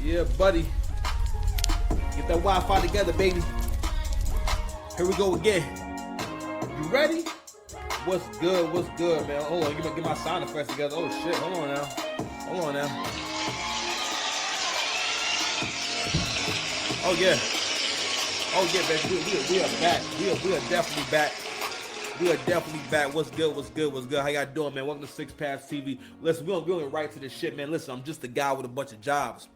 Yeah, buddy. Get that Wi-Fi together, baby. Here we go again. You ready? What's good? What's good, man? Hold on, get my sound effects together. Oh shit, hold on now. Hold on now. Oh yeah. Oh yeah, baby. We are back. We are definitely back. We are definitely back. What's good? What's good? What's good? How y'all doing, man? Welcome to Six Paths TV. Listen, we're going right to this shit, man. Listen, I'm just a guy with a bunch of jobs.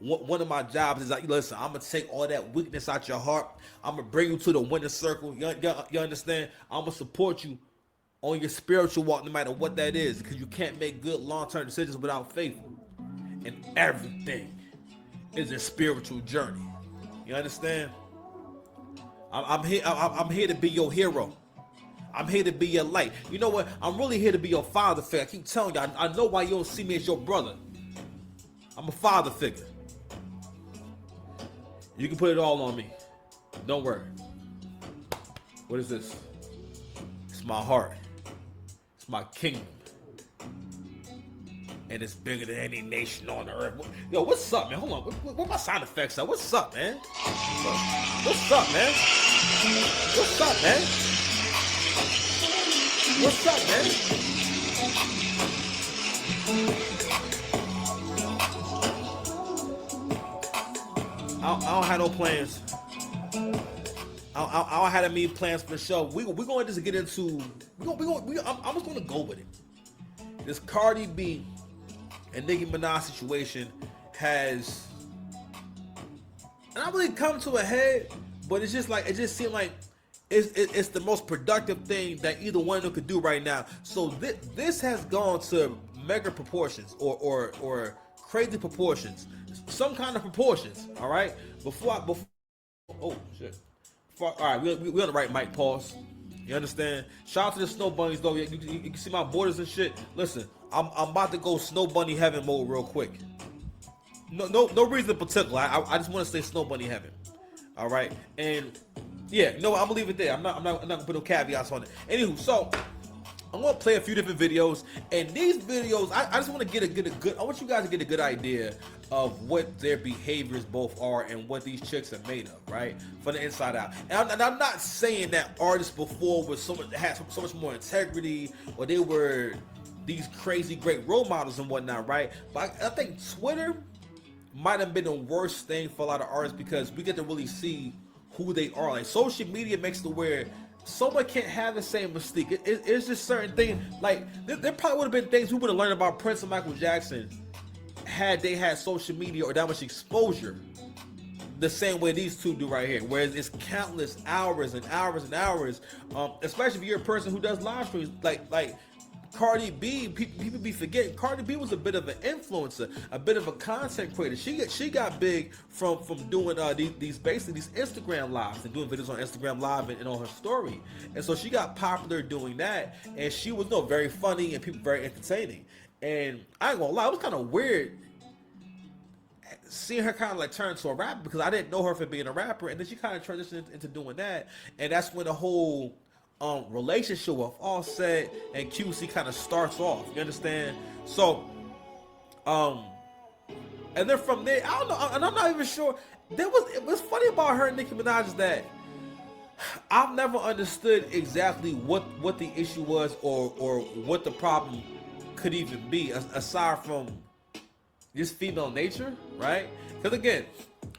One of my jobs is like, listen, I'm gonna take all that weakness out your heart. I'm gonna bring you to the winning circle. You understand? I'm gonna support you on your spiritual walk, no matter what that is, because you can't make good long-term decisions without faith. And everything is a spiritual journey. You understand? I'm here to be your hero. I'm here to be your light. You know what? I'm really here to be your father figure. I keep telling you, I know why you don't see me as your brother. I'm a father figure. You can put it all on me. Don't worry. What is this? It's my heart. It's my kingdom. And it's bigger than any nation on the earth. Yo, what's up, man? Hold on. What my sound effects are? What's up, man? What's up, man? What's up, man? What's up, man? I don't have no plans. I don't have any plans for the show. We're going to just get into. I'm just going to go with it. This Cardi B and Nicki Minaj situation has not really come to a head, but it's just like it just seemed like it's the most productive thing that either one of them could do right now. So this has gone to mega proportions or crazy proportions, some kind of proportions. All right, before oh shit. All right, we on the right mic. Pause. You understand? Shout out to the snow bunnies though. You can see my borders and shit. Listen, I'm about to go snow bunny heaven mode real quick. No reason in particular. I just want to say snow bunny heaven. All right, and yeah, no, I'm gonna leave it there. I'm not gonna put no caveats on it. Anywho, so I'm gonna play a few different videos, and these videos, I just want to get a good. I want you guys to get a good idea of what their behaviors both are and what these chicks are made of, right? From the inside out. And I'm not saying that artists before had so much more integrity, or they were these crazy great role models and whatnot, right? But I think Twitter might have been the worst thing for a lot of artists because we get to really see who they are. Like, social media makes it where someone can't have the same mystique. It's just certain things. Like, there probably would have been things we would have learned about Prince and Michael Jackson had they had social media or that much exposure the same way these two do right here. Whereas it's countless hours and hours and hours, especially if you're a person who does live streams. Like Cardi B, people be forgetting. Cardi B was a bit of an influencer, a bit of a content creator. She got big from doing these Instagram lives and doing videos on Instagram Live and on her story. And so she got popular doing that, and she was very funny and people very entertaining. And I ain't gonna lie, it was kind of weird seeing her kind of like turn to a rapper because I didn't know her for being a rapper, and then she kind of transitioned into doing that, and that's when the whole relationship with Offset and QC kind of starts off. You understand? So, and then from there, I don't know, and I'm not even sure. What's funny about her and Nicki Minaj is that I've never understood exactly what the issue was or what the problem could even be aside from just female nature, right? Because again,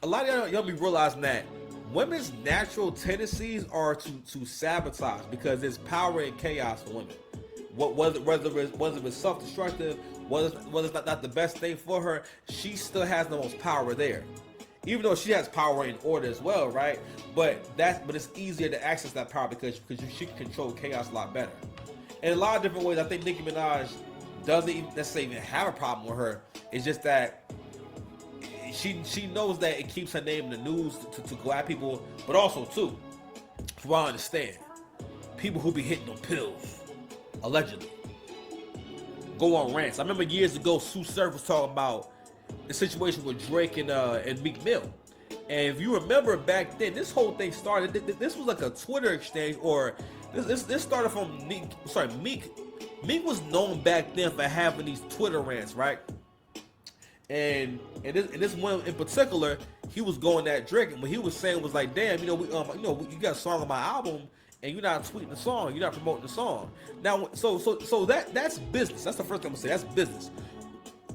a lot of y'all be realizing that women's natural tendencies are to sabotage because there's power and chaos for women. Whether it's self-destructive, whether it's not the best thing for her, she still has the most power there. Even though she has power in order as well, right? But it's easier to access that power because she can control chaos a lot better. In a lot of different ways, I think Nicki Minaj doesn't necessarily even have a problem with her. It's just that she knows that it keeps her name in the news to go at people, but also too, from what I understand, people who be hitting them pills, allegedly, go on rants. I remember years ago, Sue Surf was talking about the situation with Drake and Meek Mill. And if you remember back then, this whole thing started, this was like a Twitter exchange, or this started from Meek. Meek was known back then for having these Twitter rants, right? And this one in particular, he was going at Drake, and what he was saying was like, damn, you got a song on my album, and you're not tweeting the song, you're not promoting the song. Now, so that's business. That's the first thing I'm gonna say. That's business.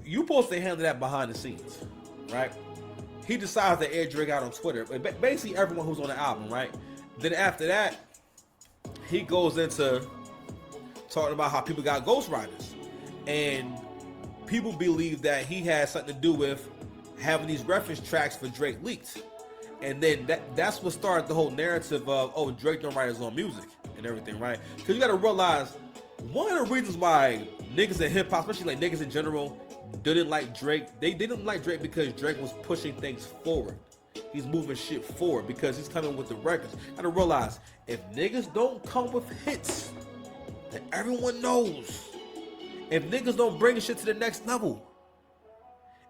You supposed to handle that behind the scenes, right? He decides to air Drake out on Twitter, basically everyone who's on the album, right? Then after that, he goes into talking about how people got ghostwriters, and people believe that he has something to do with having these reference tracks for Drake leaked. And then that's what started the whole narrative of, oh, Drake don't write his own music and everything, right? Because you got to realize, one of the reasons why niggas in hip-hop, especially like niggas in general, didn't like Drake, they didn't like Drake because Drake was pushing things forward. He's moving shit forward because he's coming with the records. You got to realize, if niggas don't come with hits that everyone knows, if niggas don't bring shit to the next level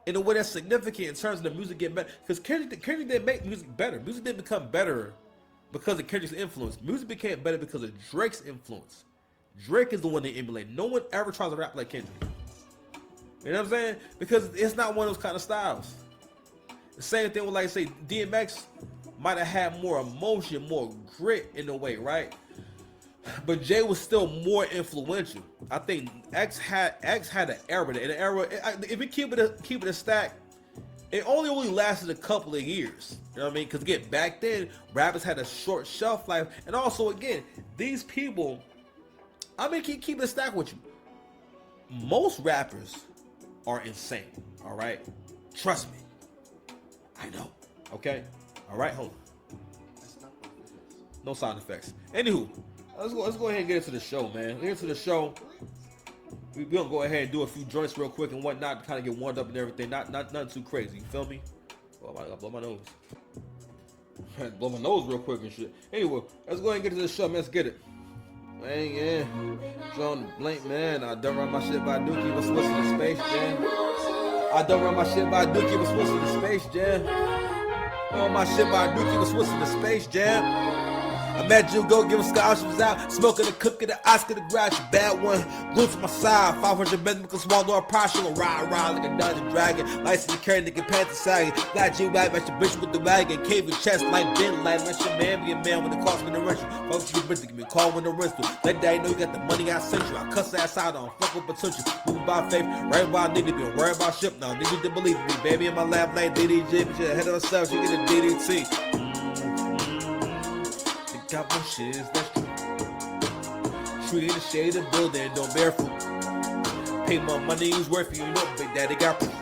in a way that's significant in terms of the music getting better, because Kendrick didn't make music better. Music didn't become better because of Kendrick's influence. Music became better because of Drake's influence. Drake is the one they emulate. No one ever tries to rap like Kendrick. You know what I'm saying? Because it's not one of those kind of styles. The same thing with, like, say, DMX might have had more emotion, more grit in a way, right? But Jay was still more influential. I think X had an era. In an era, if we keep it a stack, it only really lasted a couple of years. You know what I mean? Because again, back then, rappers had a short shelf life, and also again, these people. I mean, keep it a stack with you. Most rappers are insane. All right, trust me. I know. Okay. All right. Hold on. No sound effects. Anywho. Let's go ahead and get into the show, man. Get into the show. We're gonna go ahead and do a few joints real quick and whatnot to kind of get warmed up and everything. Not nothing too crazy. You feel me? Oh, I gotta blow my nose. Blow my nose real quick and shit. Anyway, let's go ahead and get to the show, man. Let's get it. Man, yeah. John Blank, man. I done run my shit by Dookie. Was Swiss in the Space Jam. I done run my shit by Dookie. Was Swiss in the Space Jam. Run my shit by Dookie. Was Swiss in the Space Jam. I met you, go give scholarships out. Smoking the cookie, the Oscar, the garage, bad one. Glued to my side, 500 men, because swallow a partial. Ride like a Dungeon Dragon. License to carry, nigga, pants sagging. Glad you back, match your bitch with the wagon. Cave your chest like Ben, like let your man be a man when it costs me the rental. Folks, you bitch, give me a call when the rental. Let daddy know you got the money I sent you. I cuss ass out on, fuck with potential. Moving by faith, right by nigga, be worried about ship now. Niggas didn't believe me, baby in my lap like DDG. But she ahead of herself, she get a DDT. Got more shit, that's true. Tree in the shade of building, don't bear fruit. Pay my money, who's worth it, you know, Big Daddy got proof.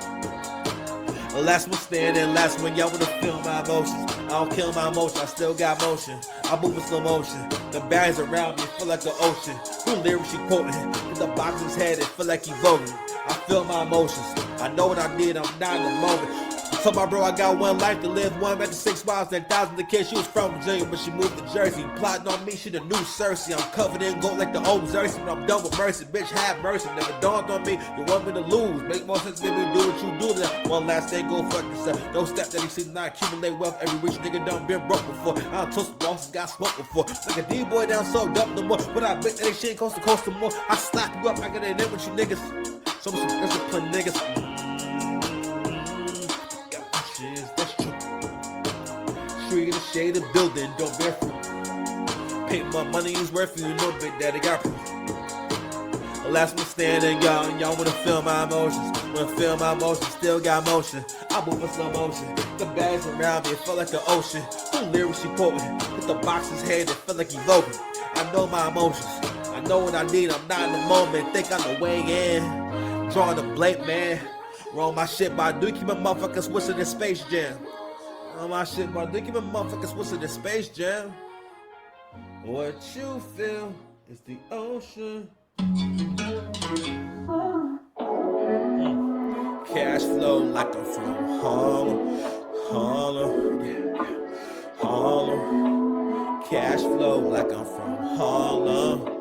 Last one standing, last one, y'all wanna feel my emotions. I don't kill my emotion, I still got motion. I move in slow motion. The bags around me feel like an ocean. Who lyrics she quoting? In the box of his head, it feel like he voting. I feel my emotions. I know what I did, I'm not in the moment. Told my bro I got one life to live, one back to 6 miles, 10,000 the kid. She was from Virginia, but she moved to Jersey. Plotting on me, she the new Cersei. I'm covered in gold like the old Cersei, but I'm done with mercy. Bitch, have mercy. Never dawned on me, you want me to lose. Make more sense than me do what you do. That one last day, go fuck yourself. No step that he sees not accumulate wealth. Every rich nigga done been broke before. I done toast the bosses, got smoked before. Like a D-boy down so dumb no more. But I bet that shit coast to coast no more. I slap you up, I got it in with you niggas. Some disciplined niggas. Tree in the shade of building, don't bear fruit. Pay my money, is worth it, you know, Big Daddy got proof. Last one standing, y'all wanna feel my emotions. Wanna feel my emotions, still got motion. I move in slow motion. The bags around me, it felt like an ocean. The lyrics she quoting, with the box's head, it felt like he voting. I know my emotions, I know what I need, I'm not in the moment. Think I'm the way in, drawing a blank, man. Roll my shit, but I do keep my motherfuckers whistling in Space Jam. On my shit, but they give a motherfuckers what's in the Space Jam. What you feel is the ocean. Cash flow like I'm from Harlem. Harlem. Cash flow like I'm from Harlem.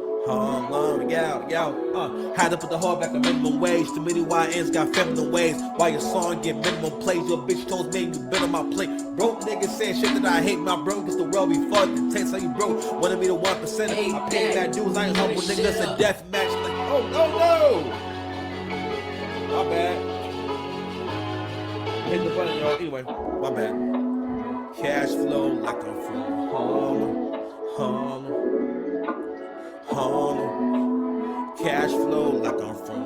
Had to put the hard back on minimum wage. Too many YNs got feminine ways. Why your song get minimum plays? Your bitch told me you been on my plate. Broke niggas saying shit that I hate. My bro, cause the world be fucked. It tastes like you broke. Wanted me to 1%. I paid that dudes. I ain't humble niggas. A death match. Like, oh no. My bad. hit the button, y'all. Anyway, my bad. Cash flow like I'm from Harlem. Cash flow like I'm from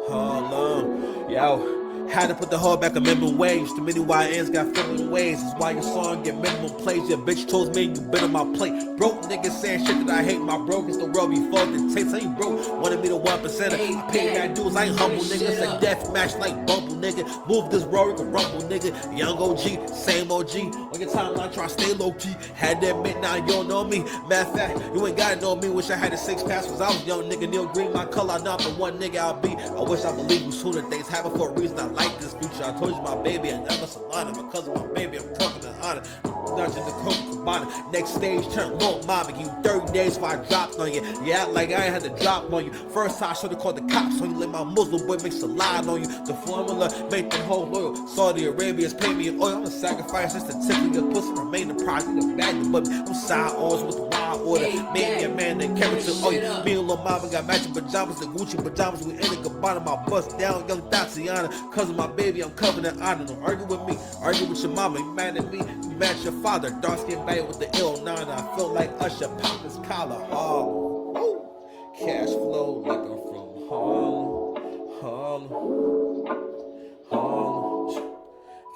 Harlem. Yo. Had to put the whole back on minimum wage. Too many YNs got feminine ways. That's why your song get minimum plays. Your bitch chose me and you been on my plate. Broke niggas saying shit that I hate. My broke is the world before the takes. I ain't broke. Wanted me the 1%. I pay that dues. I ain't humble nigga. It's a death match like Bumble nigga. Move this road, you can rumble nigga. Young OG, same OG. On your timeline, try to stay low key. Had to admit now you don't know me. Matter of fact, you ain't gotta know me. Wish I had the 6 pass cause I was young nigga. Neil Green, my color. I'm not the one nigga I'll be. I wish I believed you sooner. Things happen for a reason. I like this future. I told you my baby, and never Solana. Because of my baby, I'm talking to honor. Nudging the coke combiner. Next stage, turn little mama. Give you 30 days before I dropped on you. Yeah, like I ain't had to drop on you. First time I should've called the cops on you. Let my Muslim boy make salad on you. The formula make them whole loyal. Saudi Arabia's pay me in oil. I'm a sacrifice just to tickle your pussy. Remain the prize. You the bag the button. I'm side orders with the wild order. Me and your man, they carry to oh yeah. Me and Lil Mama got matching pajamas. The Gucci pajamas. We in the cabana. My bust down. Young Tatiana. Cause of my baby, I'm covered in honor. Don't argue with me. Argue with your mama. You mad at me. You match your father. Dark skin bag with the ill nana. I feel like Usher. Pop his collar. Oh. Cash flow like I'm from Harlem.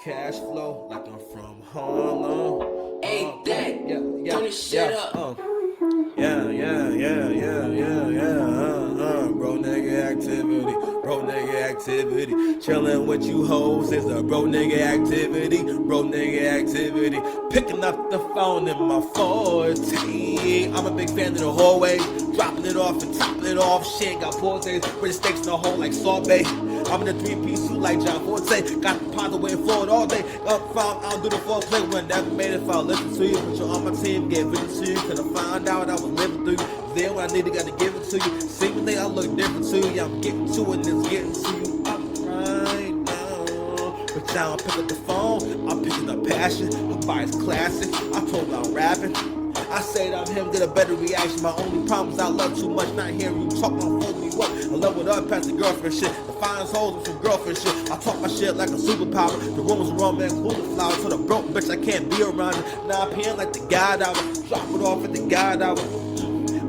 Cash flow like I'm from Harlem. Ain't that? Turn this shit up. Bro nigga activity. Chillin' with you hoes is a bro nigga activity. Picking up the phone in my 14. I'm a big fan of the hallway. Dropping it off and topping it off. Shit got portrays. With the stakes in the hole like sorbet. I'm in a 3-piece suit like John Forte. Got the pot away forward all day. Up found, I don't do the foreplay. When never made it, if I listen to you. But you're on my team, get vision to you. Cause I found out I was living through you. Then when I needed, gotta give it to you. Seemingly I look different to you. Yeah, I'm getting to it and it's getting to you. I'm right now. But now I'm picking up the phone. I'm picking up passion. Nobody's classic. I told you I'm rapping. I say that I'm him, get a better reaction. My only problem is I love too much. Not hearing you talk on phone me what. I love what up past the girlfriend shit. The finest hoes with some girlfriend shit. I talk my shit like a superpower. The room was wrong, man, cool the flowers. So the broke bitch, I can't be around it. 9 p.m. like the God hour. Drop it off at the God hour.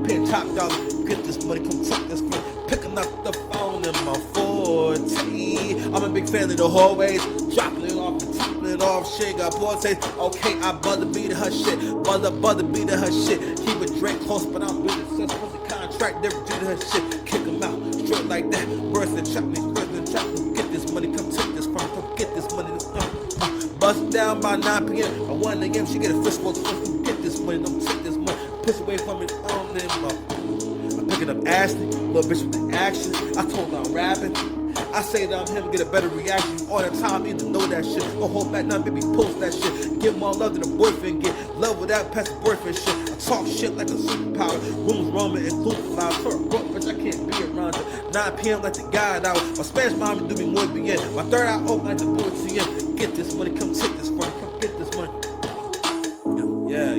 Pay top dollar. Get this money, come take this money. Picking up the phone in my 14. I'm a big fan of the hallways. Dropping it off and topping it off. Shit got portrays. Okay, I bother beating her shit. Bother beating her shit. Keep it Drake close, but I'm with it. Since was the contract, never do her shit. Kick him out, straight like that. Burst and chop me, get this money, come take this from me, come get this money. Bust down by 9 p.m. At 1 a.m. she get a fist full. Get this money, don't take this money. Piss away from it on them. I'm picking up Ashley, little bitch with the action. I told her I'm rapping. I say that I'm him, get a better reaction. All the time, you need to know that shit. Don't hold back now, baby, post that shit. Give more love than a boyfriend get. Love without past the boyfriend shit. I talk shit like a superpower. Rooms roaming and cool flowers. For a broke bitch, I can't be around her. 9 p.m. like the God hour. My Spanish mom do me more bien. My third eye open like the boy TM. Get this money, come take this money, come get this money. Yeah.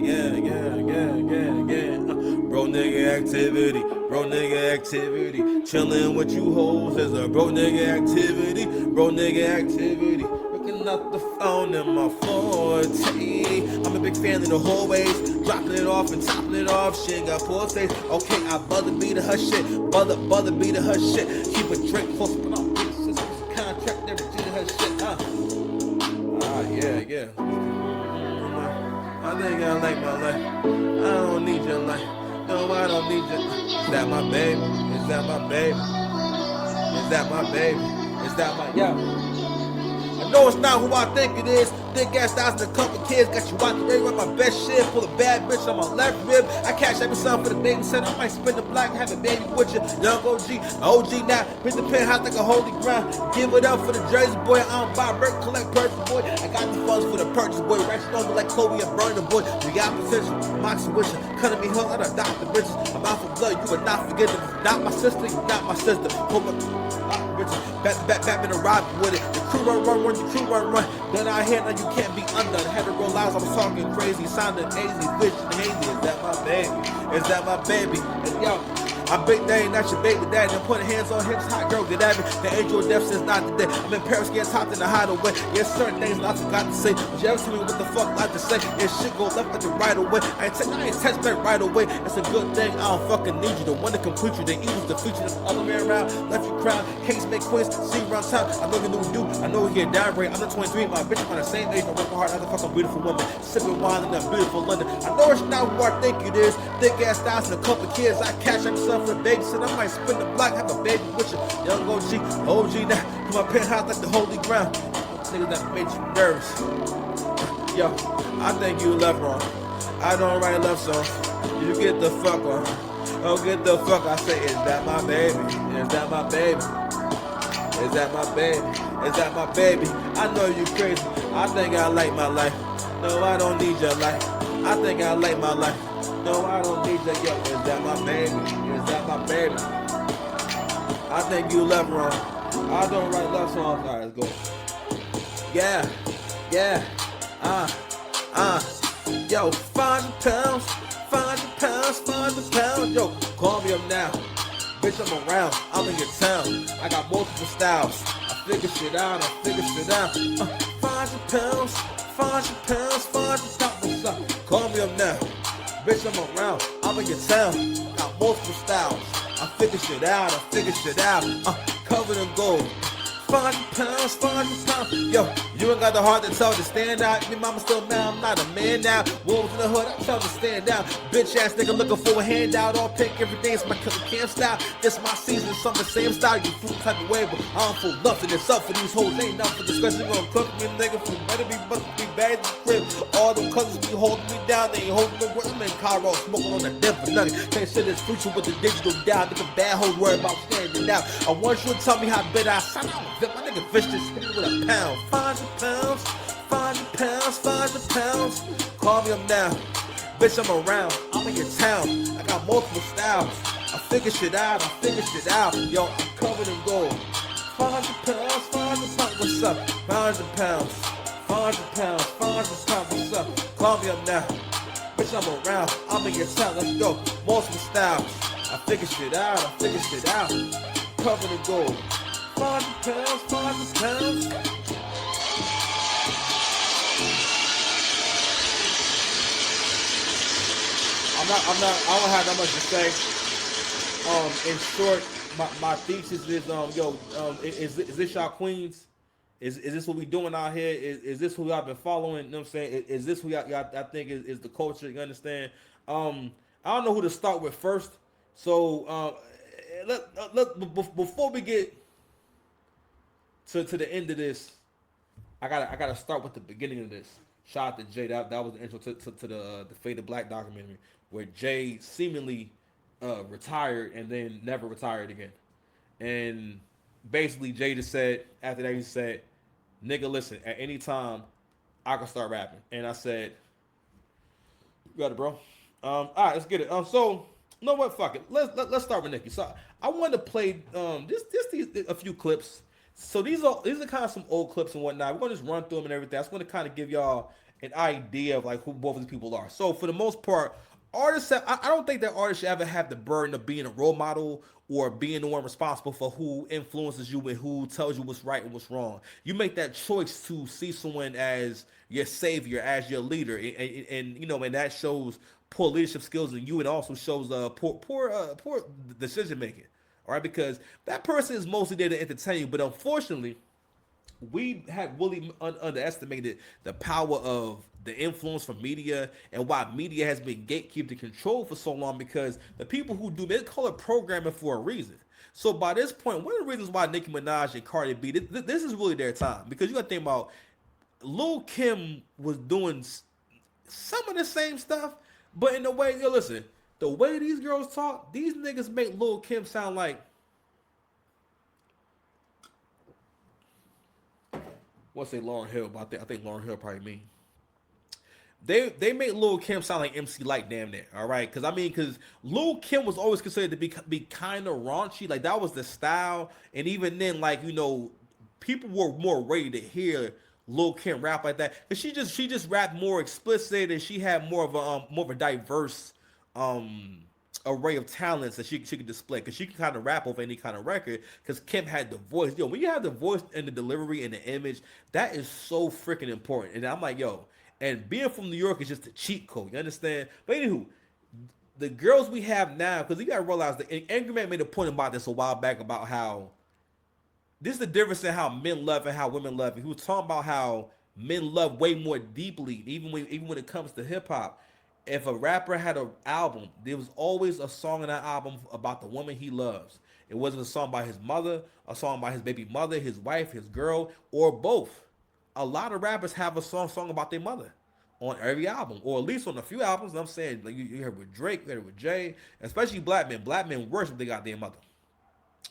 Bro nigga activity. Chillin' with you hoes is a bro nigga activity. Picking up the phone in my 14. I'm a big fan of the hallways. Dropping it off and topping it off. Shit got portrays. Okay, I bother beating her shit. Bother beating her shit. Keep a drink close, but I'm with it. Contract never did her shit. Yeah. I think I like my life. I don't need your life. No, I don't need your life. Is that my baby? Is that my baby? Yo. I know it's not who I think it is. Thick ass thighs and a couple kids. Got you out the way with my best shit. Pull a bad bitch on my left rib. I cash every son for the babysitter. I might spin the block and have a baby with you. Young OG now. Hit the penthouse like a holy ground. Give it up for the Jersey boy. I don't buy bird, collect purchase boy. I got the funds for the purchase boy. Ratchet on me like Chloe and Burner boy. We got potential. Moxie with you. Cutting me hook, I done adopt the bitches. I'm out for blood. You would not forget it. Not my sister, you not my sister. Pull my bitches. Back in the ride with it. The crew run. Then I hear now you can't be undone. Had to roll out, I was talking crazy, sounding hazy, bitch and hazy. Is that my baby? And yo, I'm big daddy, not your baby daddy. I'm putting hands on hips, hot girl, get at me. The angel of death since not today. I'm in Paris getting topped in the hideaway. Yes, certain things I forgot to say. But you ever tell me what the fuck I to say? If shit go left like the right away, I ain't text back right away. That's a good thing. I don't fucking need you. The one that complete you, the evil's the future. The other way around, left you crown. Kings make queens, see around town. I know you know what do. I know we get down rate. I'm the 23, my bitch on the same age. I'm working hard, not the fucking beautiful woman. Sipping wine in that beautiful London. I know it's not who I think it is. Thick ass styles and a couple kids. I cash up myself for a babysit. I might spin the block, have a baby with you. Young OG now. To my penthouse like the holy ground. Niggas that made you nervous. Yo, I think you left wrong. I don't write love songs. You get the fuck on. Oh, get the fuck. I say, is that my baby? Is that my baby? Is that my baby? Is that my baby? I know you crazy. I think I like my life. No, I don't need your life. I think I like my life. No, I don't need your yo. Is that my baby? Is that my baby? I think you left wrong. I don't write love songs. All right, let's go. Yeah, yeah, yo, 500 pounds, 500 pounds, 500 pounds, yo, call me up now, bitch, I'm around, I'm in your town, I got multiple styles, I figure shit out, 500 pounds, 500 pounds, 500 pounds, what's up, call me up now, bitch, I'm around, I'm in your town, got multiple styles, I figure shit out, covered in gold. 500 pounds, 500 pounds. Yo, you ain't got the heart to tell to stand out. Your mama still mad, I'm not a man now. Wolves in the hood, I tell to stand out. Bitch ass nigga looking for a handout. All pink every day, it's my killer camp style. This my season, some the same style. You fool type of way, but I don't feel nothing. It's up for these hoes, ain't nothing. Discussion gonna cook me, nigga. For better be, must be bad in the crib. All them cousins be holding me down, they ain't holding me where I'm in Cairo, smoking on the Denver nugget. Can't shit this future with the digital down. Nigga bad hoes worry about standing out. I want you to tell me how bitter I sound. My nigga fish this hit me with a pound. 500 pounds, 500 pounds, 500 pounds. Call me up now. Bitch, I'm around. I'm in your town. I got multiple styles. I figure shit out. Yo, I'm covered in gold. 500 pounds, 500 pounds. What's up? 500 pounds, 500 pounds, 500 pounds. What's up? Call me up now. Bitch, I'm around. I'm in your town. Let's go. Multiple styles. I figure shit out. Covered in gold. 500 pounds, 500 pounds. I don't have that much to say. In short, my thesis is, is this y'all queens? Is this what we doing out here? Is this who y'all been following? You know what I'm saying? Is this who y'all I think is the culture? You understand? I don't know who to start with first. So, before we get to the end of this, I gotta start with the beginning of this. Shout out to Jay. That was the intro to the Faded Black documentary, where Jay seemingly retired and then never retired again. And basically Jay just said, after that he said, nigga, listen, at any time I can start rapping. And I said, you got it, bro. All right, let's get it. So you know what? Fuck it. Let's start with Nicki. So I wanted to play a few clips. So these are kind of some old clips and whatnot. We're gonna just run through them and everything. I just want to kind of give y'all an idea of like who both of these people are. So for the most part, artists, I don't think that artists should ever have the burden of being a role model or being the one responsible for who influences you and who tells you what's right and what's wrong. You make that choice to see someone as your savior, as your leader, and you know, and that shows poor leadership skills in you, and also shows poor decision making. All right, because that person is mostly there to entertain you, but unfortunately, we have really underestimated the power of the influence from media and why media has been gatekeeped and controlled for so long, because the people who do, they call it programming for a reason. So by this point, one of the reasons why Nicki Minaj and Cardi B, this is really their time, because you got to think about Lil Kim was doing some of the same stuff, but in a way, listen, the way these girls talk, these niggas make Lil Kim sound like, what's say Lauryn Hill, but I think Lauryn Hill probably mean. They made Lil Kim sound like MC Lyte damn near, all right? Because Lil Kim was always considered to be kind of raunchy. Like, that was the style. And even then, like, you know, people were more ready to hear Lil Kim rap like that. Because she just rapped more explicit, and she had more of a diverse array of talents that she could display because she can kind of rap over any kind of record because Kim had the voice. Yo, when you have the voice and the delivery and the image, that is so freaking important. And I'm like, yo, and being from New York is just a cheat code. You understand? But anywho, the girls we have now, because you gotta realize that Angry Man made a point about this a while back about how this is the difference in how men love and how women love. He was talking about how men love way more deeply, even when it comes to hip hop. If a rapper had an album, there was always a song in that album about the woman he loves. It wasn't a song by his mother, a song by his baby mother, his wife, his girl, or both. A lot of rappers have a song about their mother on every album, or at least on a few albums. I'm saying, like you heard with Drake, you heard with Jay, especially black men. Black men worship their goddamn mother.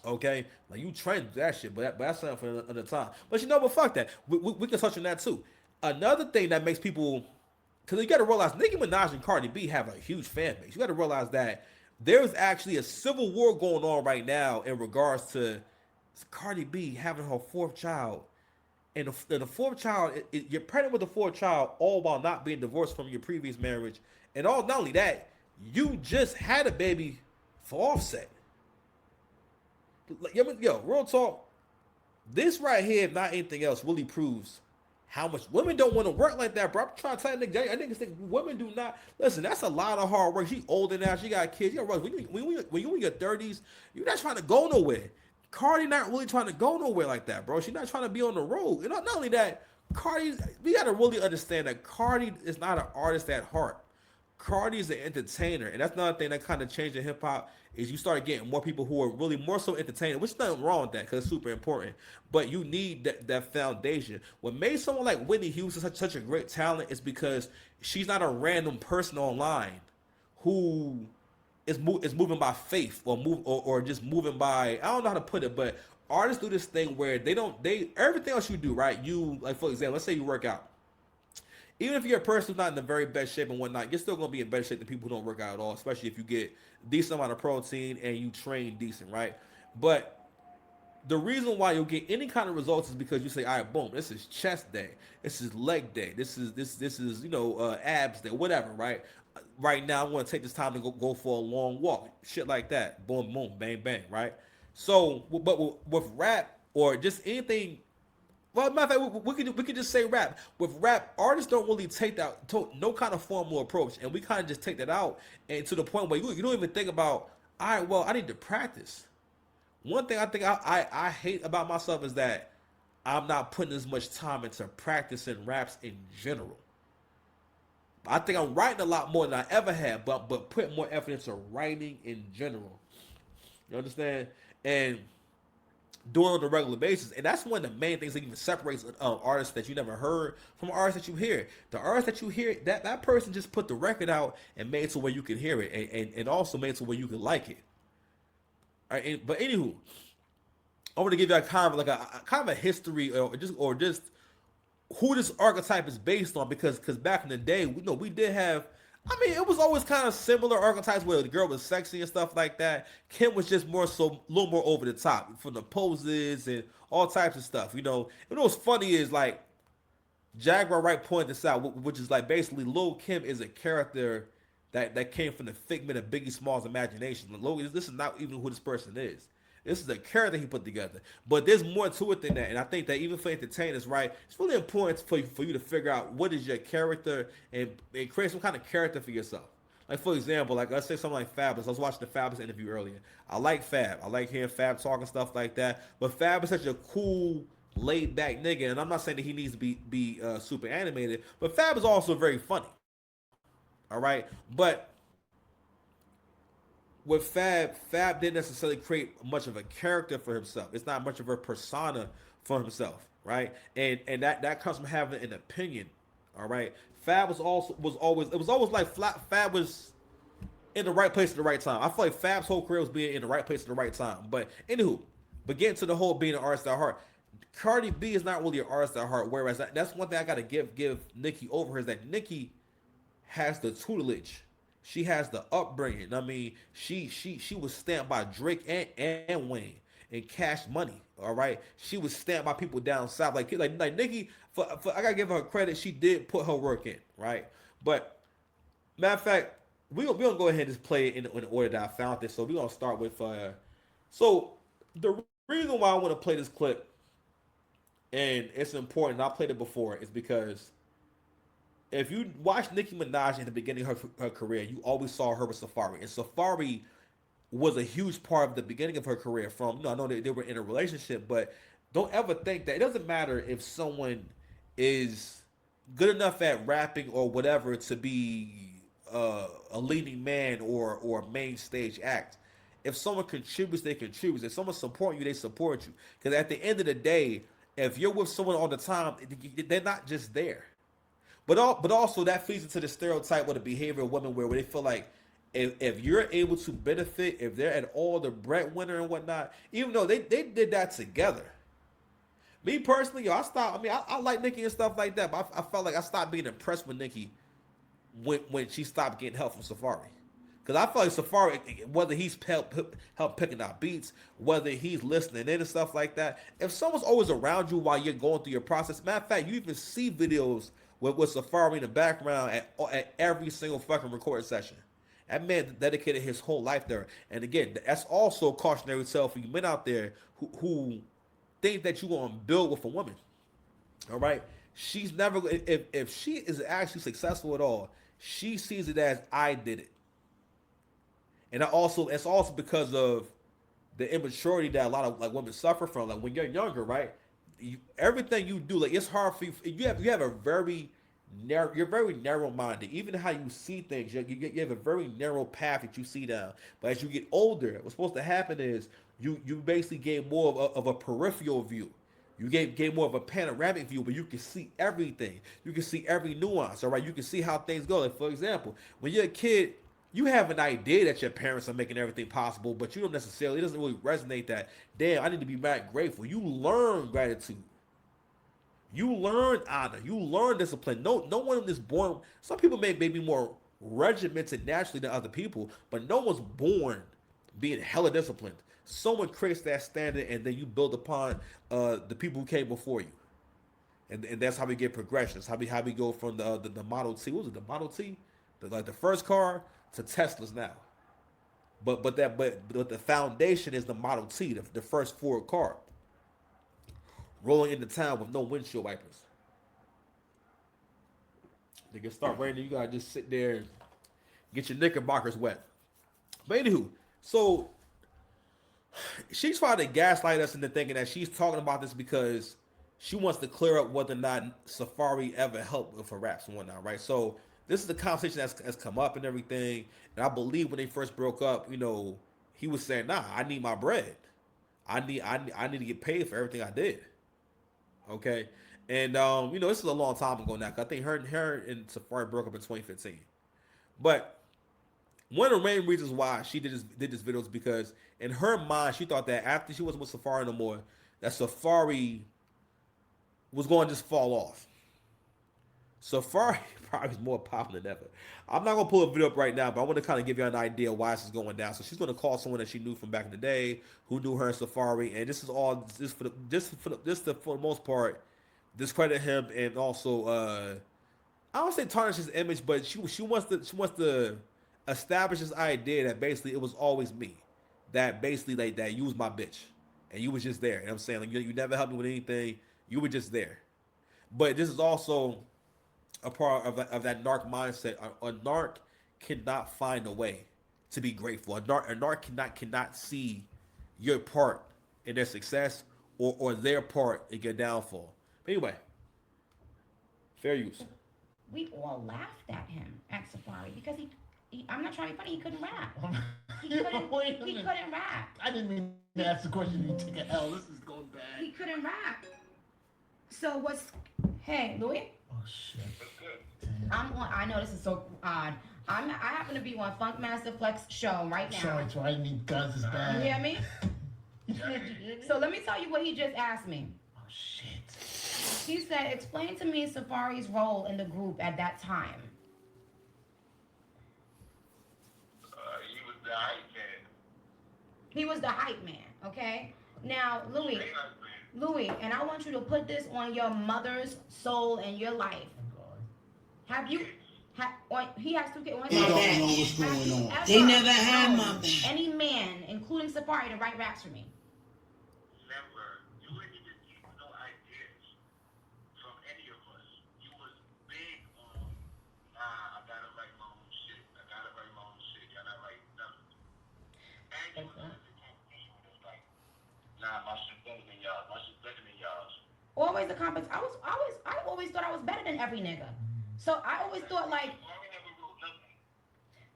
Okay, like you trend that shit, but that's something for another time. But you know what? Fuck that. We can touch on that too. Another thing that makes people, because you got to realize Nicki Minaj and Cardi B have a huge fan base. You got to realize that there's actually a civil war going on right now in regards to Cardi B having her fourth child, and the fourth child, you're pregnant with the fourth child, all while not being divorced from your previous marriage, and all not only that, you just had a baby for Offset. Yo, real talk. This right here, if not anything else, really proves how much women don't want to work like that, bro. I'm trying to tell you, I think women do not. Listen, that's a lot of hard work. She older now. She got kids. When you in your 30s, you're not trying to go nowhere. Cardi not really trying to go nowhere like that, bro. She's not trying to be on the road. And not only that, Cardi, we got to really understand that Cardi is not an artist at heart. Cardi is an entertainer, and that's another thing that kind of changed in hip hop is you start getting more people who are really more so entertaining, which is nothing wrong with that because it's super important. But you need that foundation. What made someone like Whitney Houston such a great talent is because she's not a random person online who is moving by faith or just moving by, I don't know how to put it, but artists do this thing where they everything else you do, right? You, like, for example, let's say you work out. Even if you're a person who's not in the very best shape and whatnot, you're still going to be in better shape than people who don't work out at all, especially if you get decent amount of protein and you train decent, right? But the reason why you'll get any kind of results is because you say, all right, boom, this is chest day, this is leg day, this is abs day, whatever, right? Right now, I want to take this time to go for a long walk, shit like that, boom, boom, bang, bang, right? So, but with rap or just anything. Well, matter of fact, we could just say rap. With rap, artists don't really take that no kind of formal approach, and we kind of just take that out, and to the point where you don't even think about, all right, well, I need to practice. One thing I think I hate about myself is that I'm not putting as much time into practicing raps in general. I think I'm writing a lot more than I ever have, but putting more effort into writing in general. You understand? And doing it on a regular basis, and that's one of the main things that even separates artists that you never heard from artists that you hear. The artist that you hear, that person just put the record out and made it to where you can hear it, and also made it to where you can like it. All right, but anywho, I want to give you a kind of a history or just who this archetype is based on because back in the day, we did have. I mean, it was always kind of similar archetypes where the girl was sexy and stuff like that. Kim was just more so, a little more over the top from the poses and all types of stuff. And what's funny is like Jaguar Wright pointed this out, which is like basically Lil Kim is a character that came from the figment of Biggie Small's imagination. This is not even who this person is. This is a character he put together. But there's more to it than that. And I think that even for entertainers, right, it's really important for you to figure out what is your character and create some kind of character for yourself. Like, for example, like let's say something like Fabulous. I was watching the Fabulous interview earlier. I like Fab. I like hearing Fab talk and stuff like that. But Fab is such a cool, laid-back nigga. And I'm not saying that he needs to be super animated. But Fab is also very funny. All right? But with Fab didn't necessarily create much of a character for himself. It's not much of a persona for himself, right? And that comes from having an opinion, all right? Fab was always like Fab was in the right place at the right time. I feel like Fab's whole career was being in the right place at the right time. But anywho, getting to the whole being an artist at heart, Cardi B is not really an artist at heart. Whereas that's one thing I gotta give Nicki over her is that Nicki has the tutelage. She has the upbringing. I mean, she was stamped by Drake and Wayne and Cash Money. All right, she was stamped by people down south. Like Nicki, for I gotta give her credit. She did put her work in, right? But matter of fact, we gonna go ahead and just play it in the order that I found this. So we gonna start with so the reason why I want to play this clip, and it's important. I played it before, is because if you watch Nicki Minaj in the beginning of her career, you always saw her with Safari, and Safari was a huge part of the beginning of her career. From, I know they were in a relationship, but don't ever think that it doesn't matter if someone is good enough at rapping or whatever to be a leading man or a main stage act. If someone contributes, they contribute. If someone support you, they support you. Because at the end of the day, if you're with someone all the time, they're not just there. But also that feeds into the stereotype of the behavior of women where they feel like if you're able to benefit, if they're at all the breadwinner and whatnot, even though they did that together. Me personally, yo, I stopped. I mean, I like Nicki and stuff like that, but I felt like I stopped being impressed with Nicki when she stopped getting help from Safari. Because I feel like Safari, whether he's help picking out beats, whether he's listening in and stuff like that, if someone's always around you while you're going through your process, matter of fact, you even see videos with Safari in the background at every single fucking recording session. That man dedicated his whole life there. And again, that's also a cautionary tale for you men out there who think that you're going to build with a woman. All right? She's never, if she is actually successful at all, she sees it as I did it. And it's also because of the immaturity that a lot of like women suffer from. Like when you're younger, right? Everything you do, like it's hard for you. You have a very narrow. You're very narrow minded. Even how you see things, you have a very narrow path that you see down. But as you get older, what's supposed to happen is you basically gain more of a peripheral view. You gain more of a panoramic view, but you can see everything. You can see every nuance. All right, you can see how things go. Like for example, when you're a kid, you have an idea that your parents are making everything possible, but you don't necessarily, it doesn't really resonate that, damn, I need to be mad grateful. You learn gratitude. You learn honor. You learn discipline. No one is born, some people may be more regimented naturally than other people, but no one's born being hella disciplined. Someone creates that standard and then you build upon the people who came before you. And that's how we get progressions. How we go from the Model T. What was it? The Model T? Like the first car to Teslas now. But the foundation is the Model T, the first Ford car. Rolling into town with no windshield wipers. They can start raining, you gotta just sit there and get your knickerbockers wet. But anywho, so she's trying to gaslight us into thinking that she's talking about this because she wants to clear up whether or not Safari ever helped with her raps and whatnot, right? So this is the conversation that's come up and everything. And I believe when they first broke up, he was saying, "Nah, I need my bread. I need to get paid for everything I did." Okay, and this is a long time ago now. 'Cause I think her and Safari broke up in 2015. But one of the main reasons why she did this video is because in her mind she thought that after she wasn't with Safari no more, that Safari was going to just fall off. Safari probably is more popular than ever. I'm not gonna pull a video up right now, but I want to kind of give you an idea of why this is going down. So she's gonna call someone that she knew from back in the day, who knew her in Safari, and this is all for the most part discredit him and also I don't say tarnish his image, but she wants to establish this idea that basically it was always me, that basically like that you was my bitch and you was just there. You know what I'm saying, like you never helped me with anything, you were just there. But this is also a part of that narc mindset. A narc cannot find a way to be grateful. A narc cannot see your part in their success or their part in your downfall. But anyway, fair use. We all laughed at him at Safari because I'm not trying to be funny, he couldn't rap. He couldn't rap. I didn't mean to ask the question. You take a L. This is going bad. He couldn't rap. So hey, Louis? Oh shit. I know this is so odd. I happen to be on Funk Master Flex show right now. Sorry, so I mean guns is bad. You hear me? So let me tell you what he just asked me. Oh shit. He said, explain to me Safari's role in the group at that time. He was the hype man. He was the hype man, okay? Now, Louis, and I want you to put this on your mother's soul and your life. Oh god. He has 2 kids. They don't know what's going on. They never had my back. Any man, including Safari, to write raps for me. Never. You ain't even get no ideas from any of us. You was big on, nah, I gotta write my own shit. I gotta write my own shit. Y'all not writing nothing. And you was always the competition was like, nah, my shit better than y'all. My shit better than y'all's. Always the competition. I always thought I was better than every nigga. So I always thought like, Safari never wrote nothing.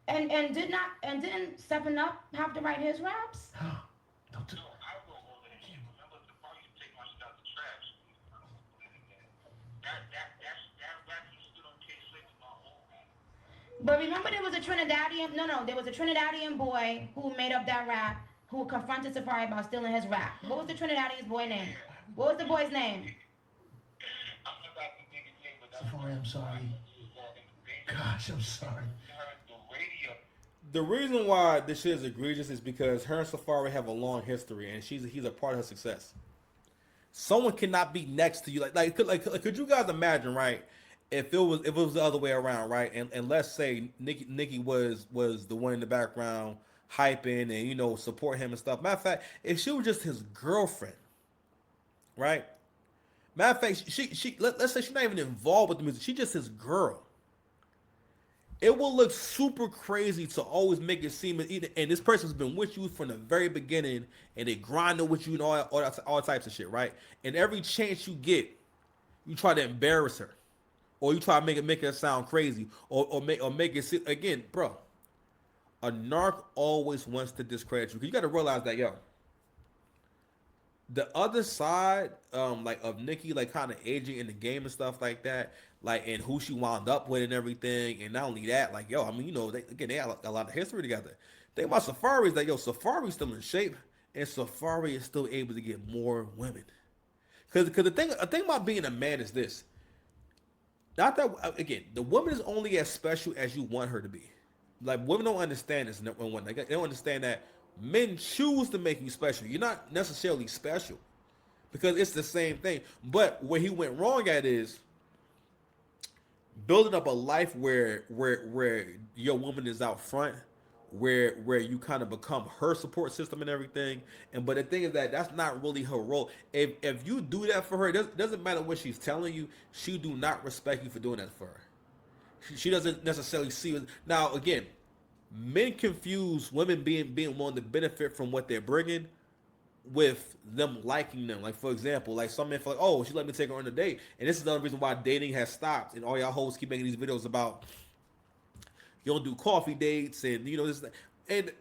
and didn't 7 Up have to write his raps? Don't do No, I wrote all of that shit. Remember, Safari used to take my shit out the trash. That rap he stood on K6 was my own rap. But remember there was a Trinidadian, there was a Trinidadian boy who made up that rap, who confronted Safari about stealing his rap. What was the Trinidadian boy name? What was the boy's name? I'm about to dig it in, but that's Safari, I'm sorry. Gosh, I'm sorry. the radio. The reason why this shit is egregious is because her and Safari have a long history, and he's a part of her success. Someone cannot be next to you, could you guys imagine, right? If it was the other way around, right? And let's say Nicki was the one in the background hyping and support him and stuff. Matter of fact, if she was just his girlfriend, right? Matter of fact, let's say she's not even involved with the music. She's just his girl. It will look super crazy to always make it seem, and this person's been with you from the very beginning, and they grinding with you and all types of shit, right? And every chance you get, you try to embarrass her, or you try to make it sound crazy, or make it seem, again, bro. A narc always wants to discredit you. You got to realize that, yo. The other side, of Nicki, kind of aging in the game and stuff like that, and who she wound up with and everything, and not only that, they had a lot of history together. Think about Safari is that, Safari's still in shape, and Safari is still able to get more women. Because the thing about being a man is this. Not that, again, the woman is only as special as you want her to be. Like, women don't understand this. They don't understand that men choose to make you special. You're not necessarily special because it's the same thing. But where he went wrong at is building up a life where your woman is out front, where you kind of become her support system and everything. But the thing is that that's not really her role. If you do that for her, it doesn't matter what she's telling you. She do not respect you for doing that for her. She doesn't necessarily see it. Now, again, men confuse women being willing to benefit from what they're bringing with them liking them. Like, for example, some men feel like, oh, she let me take her on a date. And this is another reason why dating has stopped. And all y'all hoes keep making these videos about you don't do coffee dates and, this. And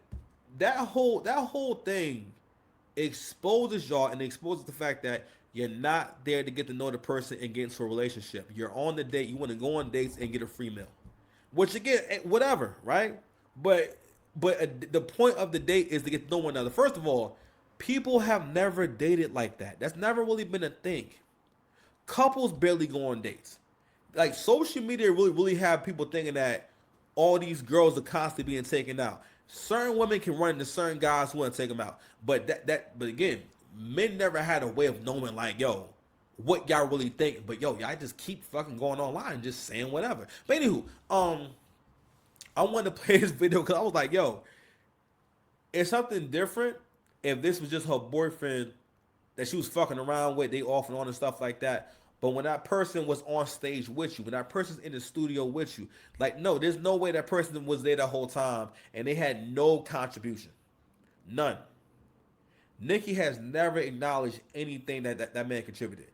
that whole thing exposes y'all and exposes the fact that you're not there to get to know the person and get into a relationship. You're on the date. You want to go on dates and get a free meal, which again, whatever, right? But the point of the date is to get to know one another. First of all, people have never dated like that. That's never really been a thing. Couples barely go on dates. Like, social media really have people thinking that all these girls are constantly being taken out. Certain women can run into certain guys who want to take them out. But again, men never had a way of knowing, yo, what y'all really think. But y'all just keep fucking going online and just saying whatever. But anywho, I wanted to play this video because I was like, yo, it's something different if this was just her boyfriend that she was fucking around with, they off and on and stuff like that. But when that person was on stage with you, when that person's in the studio with you, no, there's no way that person was there the whole time and they had no contribution. None. Nicki has never acknowledged anything that man contributed.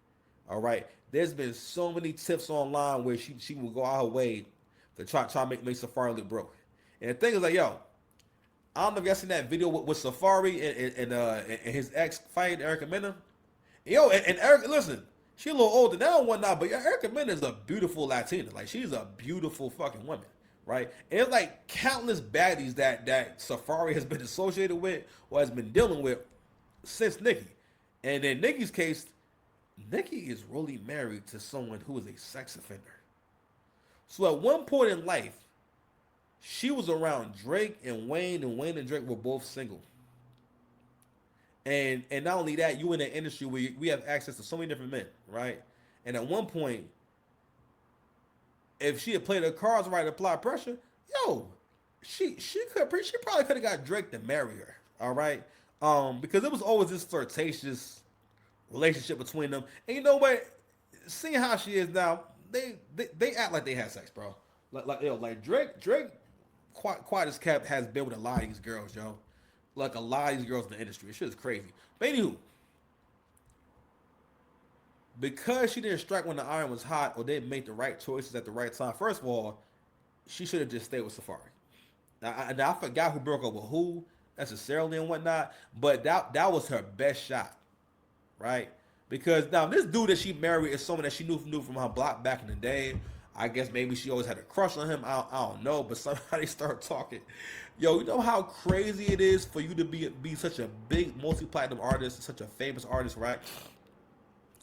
All right? There's been so many tips online where she will go out her way to try to make Safari look broke. And the thing is, yo, I don't know if y'all seen that video with Safari and his ex fighting Erica Mena. Yo, and Erica, listen, she a little older now and whatnot, but Erica Mena is a beautiful Latina. She's a beautiful fucking woman, right? And it's countless baddies that Safari has been associated with or has been dealing with since Nicki. And in Nicki's case, Nicki is really married to someone who is a sex offender. So at one point in life, she was around Drake and Wayne and Drake were both single. And not only that, you in an industry where we have access to so many different men, right? And at one point, if she had played her cards right, applied pressure, yo, she probably could have got Drake to marry her. All right, because it was always this flirtatious relationship between them. And you know what? Seeing how she is now, they act like they had sex, bro. Like Drake, quite as kept has been with a lot of these girls, yo. Like a lot of these girls in the industry. It shit is crazy. But anywho, because she didn't strike when the iron was hot or didn't make the right choices at the right time. First of all, she should have just stayed with Safari. Now I forgot who broke up with who necessarily and whatnot, but that was her best shot, right? Because now this dude that she married is someone that she knew from her block back in the day. I guess maybe she always had a crush on him. I don't know, but somehow they start talking. Yo, you know how crazy it is for you to be such a big multi-platinum artist, such a famous artist, right?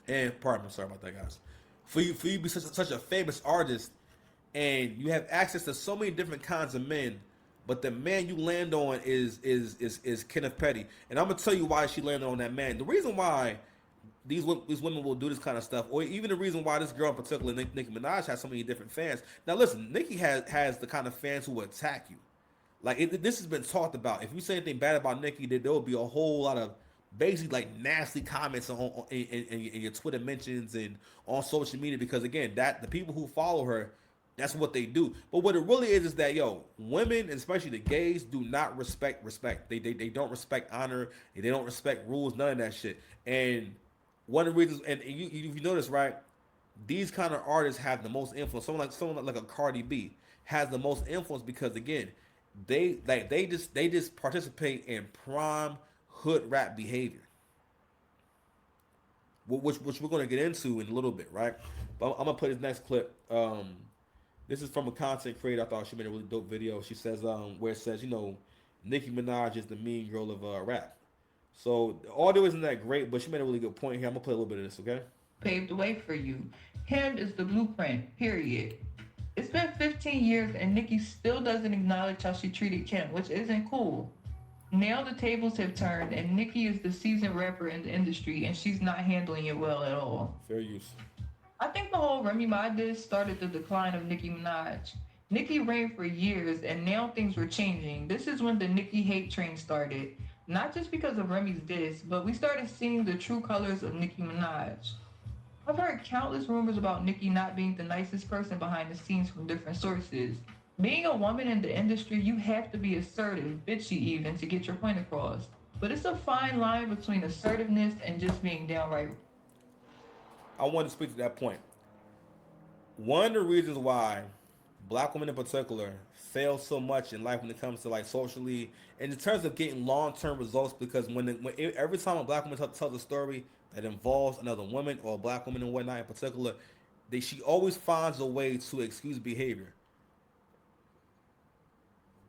And pardon me, sorry about that, guys. For you to be such a famous artist, and you have access to so many different kinds of men, but the man you land on is Kenneth Petty, and I'm gonna tell you why she landed on that man. The reason why these women will do this kind of stuff, or even the reason why this girl in particular, Nicki Minaj, has so many different fans. Now, listen, Nicki has the kind of fans who will attack you. Like this has been talked about. If you say anything bad about Nicki, there will be a whole lot of basically like nasty comments in your Twitter mentions and on social media, because again, that the people who follow her, that's what they do. But what it really is that, yo, women, especially the gays, do not respect. They don't respect honor. They don't respect rules. None of that shit. And one of the reasons, and you notice, right, these kind of artists have the most influence. Someone like a Cardi B has the most influence because again, they just participate in prime hood rap behavior, which we're going to get into in a little bit, right? But I'm gonna play this next clip. This is from a content creator. I thought she made a really dope video. She says, where it says, Nicki Minaj is the mean girl of rap. So the audio isn't that great, but she made a really good point here. I'm gonna play a little bit of this, okay? Paved the way for you. Him is the blueprint, period. It's been 15 years and Nicki still doesn't acknowledge how she treated Kim, which isn't cool. Now the tables have turned and Nicki is the seasoned rapper in the industry and she's not handling it well at all. Fair use. I think the whole Remy Ma diss started the decline of Nicki Minaj. Nicki reigned for years and now things were changing. This is when the Nicki hate train started. Not just because of Remy's diss, but we started seeing the true colors of Nicki Minaj. I've heard countless rumors about Nicki not being the nicest person behind the scenes from different sources. Being a woman in the industry, you have to be assertive, bitchy even, to get your point across. But it's a fine line between assertiveness and just being downright. I want to speak to that point. One of the reasons why black women in particular fail so much in life when it comes to like socially and in terms of getting long-term results, because every time a black woman tells a story that involves another woman or a black woman and whatnot in particular, she always finds a way to excuse behavior.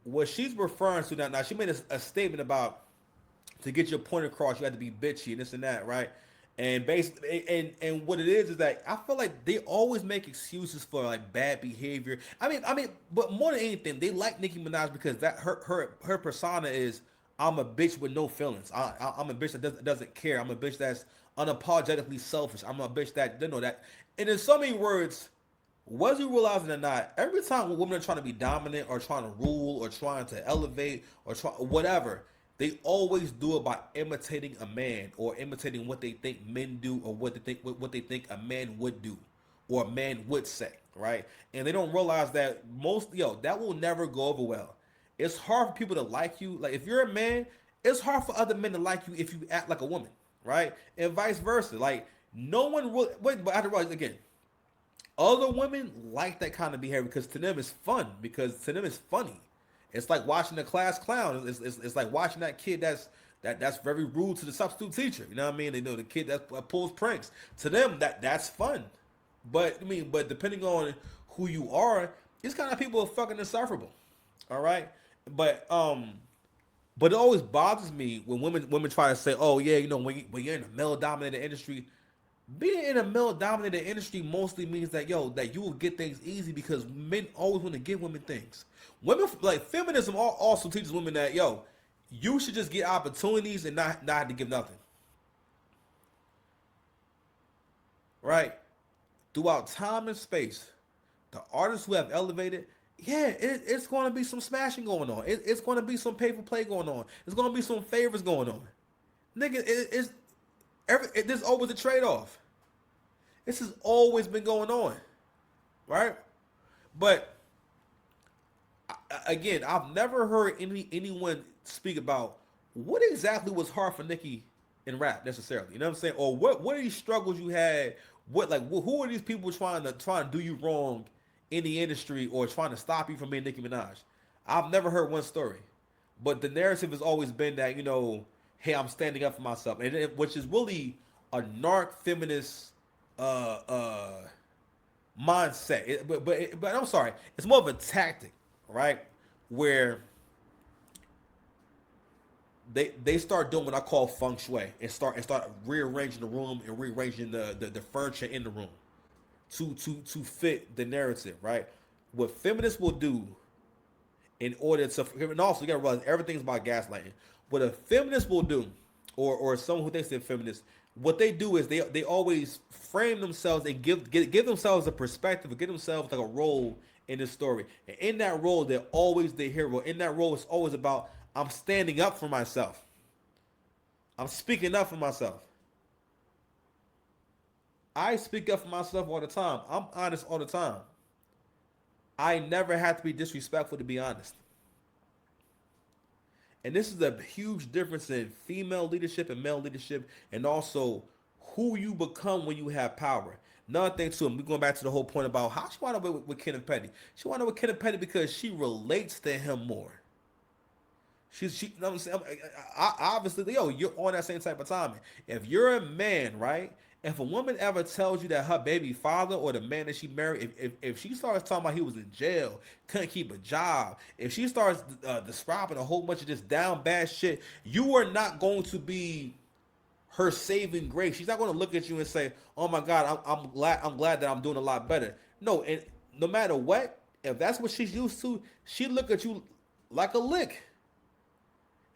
What she's referring to now she made a statement about to get your point across, you have to be bitchy and this and that, right? And basically, and what it is that I feel like they always make excuses for like bad behavior. I mean, but more than anything, they like Nicki Minaj because that her persona is, I'm a bitch with no feelings. I'm a bitch that doesn't care. I'm a bitch that's unapologetically selfish. I'm a bitch that that. And in so many words, whether you realize it or not, every time women are trying to be dominant or trying to rule or trying to elevate or whatever, they always do it by imitating a man or imitating what they think men do or what they think a man would do or a man would say, right? And they don't realize that that will never go over well. It's hard for people to like you. Like if you're a man, it's hard for other men to like you if you act like a woman, right? And vice versa. Like no one will. But I have to realize again, other women like that kind of behavior because to them it's fun. Because to them it's funny. It's like watching a class clown. It's like watching that kid that's very rude to the substitute teacher. You know what I mean? They know the kid that pulls pranks. To them, that's fun. But depending on who you are, these kind of people are fucking insufferable. All right. But it always bothers me when women try to say, oh yeah, when you're in a male dominated industry. Being in a male-dominated industry mostly means that you will get things easy because men always want to give women things. Women, like feminism, also teaches women that you should just get opportunities and not have to give nothing. Right? Throughout time and space, the artists who have elevated, yeah, it's going to be some smashing going on. It's going to be some pay for play going on. It's going to be some favors going on. Nigga, there's always a trade off. This has always been going on, right? But again, I've never heard anyone speak about what exactly was hard for Nicki in rap necessarily. You know what I'm saying? Or what are these struggles you had? Who are these people trying to do you wrong in the industry or trying to stop you from being Nicki Minaj? I've never heard one story, but the narrative has always been that, you know, hey, I'm standing up for myself, which is really a narc feminist mindset. But I'm sorry, it's more of a tactic, right? Where they start doing what I call feng shui and start rearranging the room and rearranging the furniture in the room to fit the narrative, right? What feminists will do in order to, and also you gotta realize everything's about gaslighting. What a feminist will do, or someone who thinks they're feminist, what they do is they always frame themselves and give themselves a perspective, give themselves like a role in this story. And in that role, they're always the hero. In that role, it's always about, I'm standing up for myself. I'm speaking up for myself. I speak up for myself all the time. I'm honest all the time. I never have to be disrespectful to be honest. And this is a huge difference in female leadership and male leadership, and also who you become when you have power. Another thing too, and we're going back to the whole point about how she wound up with Kenneth Petty. She wound up with Kenneth Petty because she relates to him more. You know what I'm saying? Obviously, you're on that same type of timing. If you're a man, right? If a woman ever tells you that her baby father or the man that she married, if she starts talking about he was in jail, couldn't keep a job, if she starts describing a whole bunch of just down bad shit, you are not going to be her saving grace. She's not going to look at you and say, "Oh my God, I'm glad that I'm doing a lot better." No, and no matter what, if that's what she's used to, she look at you like a lick.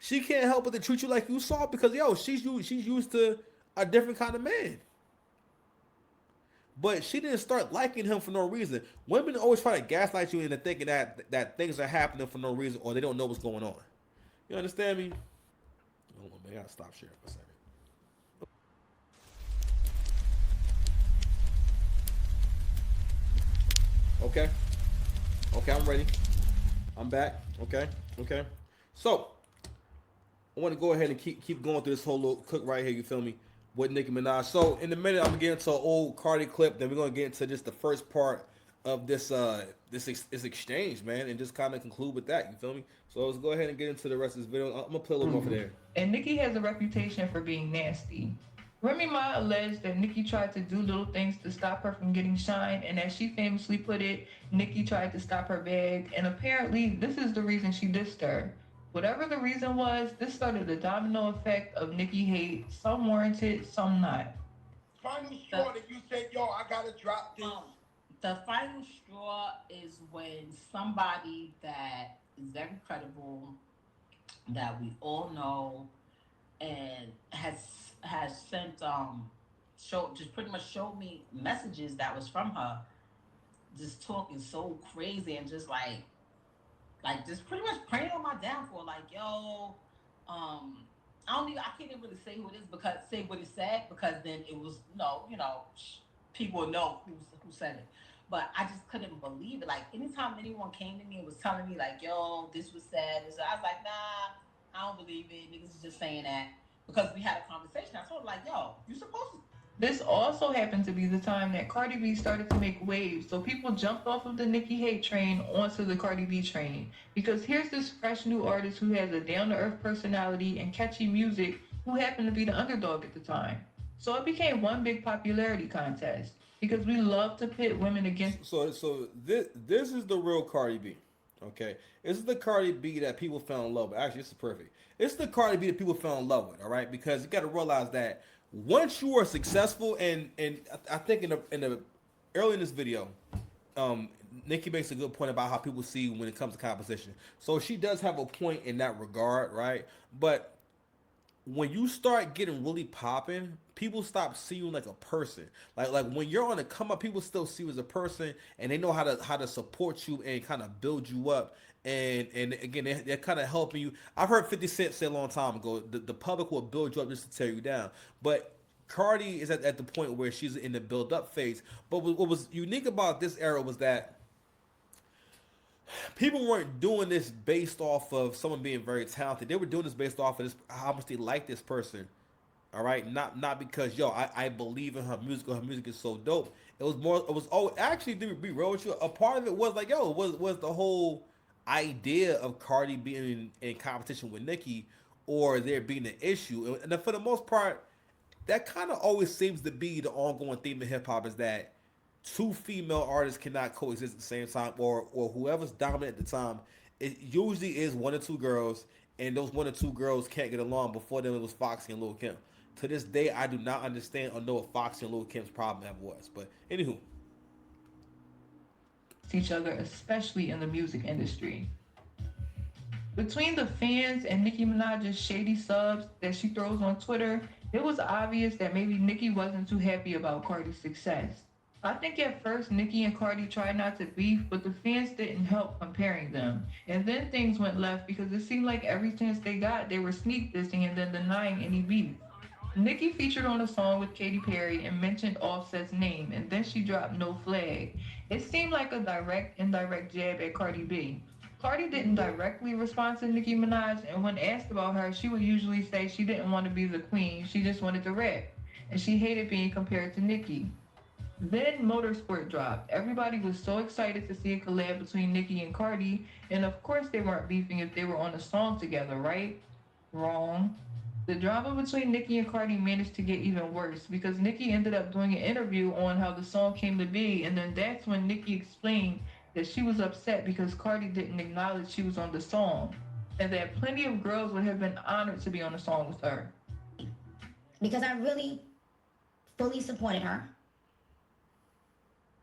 She can't help but to treat you like you saw because she's used to a different kind of man. But she didn't start liking him for no reason. Women always try to gaslight you into thinking that things are happening for no reason or they don't know what's going on. You understand me? Hold on, man. I gotta stop sharing for a second. Okay, I'm ready. I'm back. Okay. So, I want to go ahead and keep going through this whole little cook right here, you feel me, with Nicki Minaj. So, in a minute, I'm going to get into an old Cardi clip, then we're going to get into just the first part of this exchange, man, and just kind of conclude with that, you feel me? So, let's go ahead and get into the rest of this video. I'm going to play a little more for there. And Nicki has a reputation for being nasty. Remy Ma alleged that Nicki tried to do little things to stop her from getting shine, and as she famously put it, Nicki tried to stop her bag, and apparently this is the reason she dissed her. Whatever the reason was, this started a domino effect of Nicki hate, some warranted, some not. Final straw that you said, yo, I gotta drop this. The final straw is when somebody that is very credible, that we all know, and has sent just pretty much showed me messages that was from her, just talking so crazy and just like just pretty much praying on my downfall. Like, yo, I can't even really say who it is say what it said because then it was people know who said it. But I just couldn't believe it. Like anytime anyone came to me and was telling me like, yo, this was said, and so I was like, nah, I don't believe it. Niggas is just saying that because we had a conversation. I told her like, yo, you supposed to. This also happened to be the time that Cardi B started to make waves, so people jumped off of the Nicki hate train onto the Cardi B train. Because here's this fresh new artist who has a down-to-earth personality and catchy music who happened to be the underdog at the time. So it became one big popularity contest because we love to pit women against... So this is the real Cardi B, okay? This is the Cardi B that people fell in love with. Actually, this is perfect. It's the Cardi B that people fell in love with, all right? Because you got to realize that once you are successful, and I think early in this video, Nicki makes a good point about how people see when it comes to competition. So she does have a point in that regard, right? But when you start getting really popping, people stop seeing you like a person. Like when you're on the come up, people still see you as a person, and they know how to support you and kind of build you up. And again, they're kind of helping you. I've heard 50 Cent say a long time ago, the public will build you up just to tear you down. But Cardi is at the point where she's in the build up phase. But what was unique about this era was that people weren't doing this based off of someone being very talented. They were doing this based off of this, how much they like this person. All right, not because I believe in her music or her music is so dope. It was more. It was actually, to be real with you, a part of it was like was the whole idea of Cardi being in competition with Nicki or there being an issue. And for the most part, that kind of always seems to be the ongoing theme of hip hop is that two female artists cannot coexist at the same time, or whoever's dominant at the time, it usually is one or two girls, and those one or two girls can't get along. Before them, it was Foxy and Lil Kim. To this day, I do not understand or know what Foxy and Lil Kim's problem ever was. But anywho, each other, especially in the music industry. Between the fans and Nicki Minaj's shady subs that she throws on Twitter, it was obvious that maybe Nicki wasn't too happy about Cardi's success. I think at first Nicki and Cardi tried not to beef, but the fans didn't help comparing them. And then things went left because it seemed like every chance they got, they were sneak dissing and then denying any beef. Nicki featured on a song with Katy Perry and mentioned Offset's name, and then she dropped No Flag. It seemed like a direct, indirect jab at Cardi B. Cardi didn't directly respond to Nicki Minaj, and when asked about her, she would usually say she didn't want to be the queen, she just wanted to rap. And she hated being compared to Nicki. Then Motorsport dropped. Everybody was so excited to see a collab between Nicki and Cardi, and of course they weren't beefing if they were on a song together, right? Wrong. The drama between Nicki and Cardi managed to get even worse because Nicki ended up doing an interview on how the song came to be, and then that's when Nicki explained that she was upset because Cardi didn't acknowledge she was on the song, and that plenty of girls would have been honored to be on the song with her. Because I really fully supported her.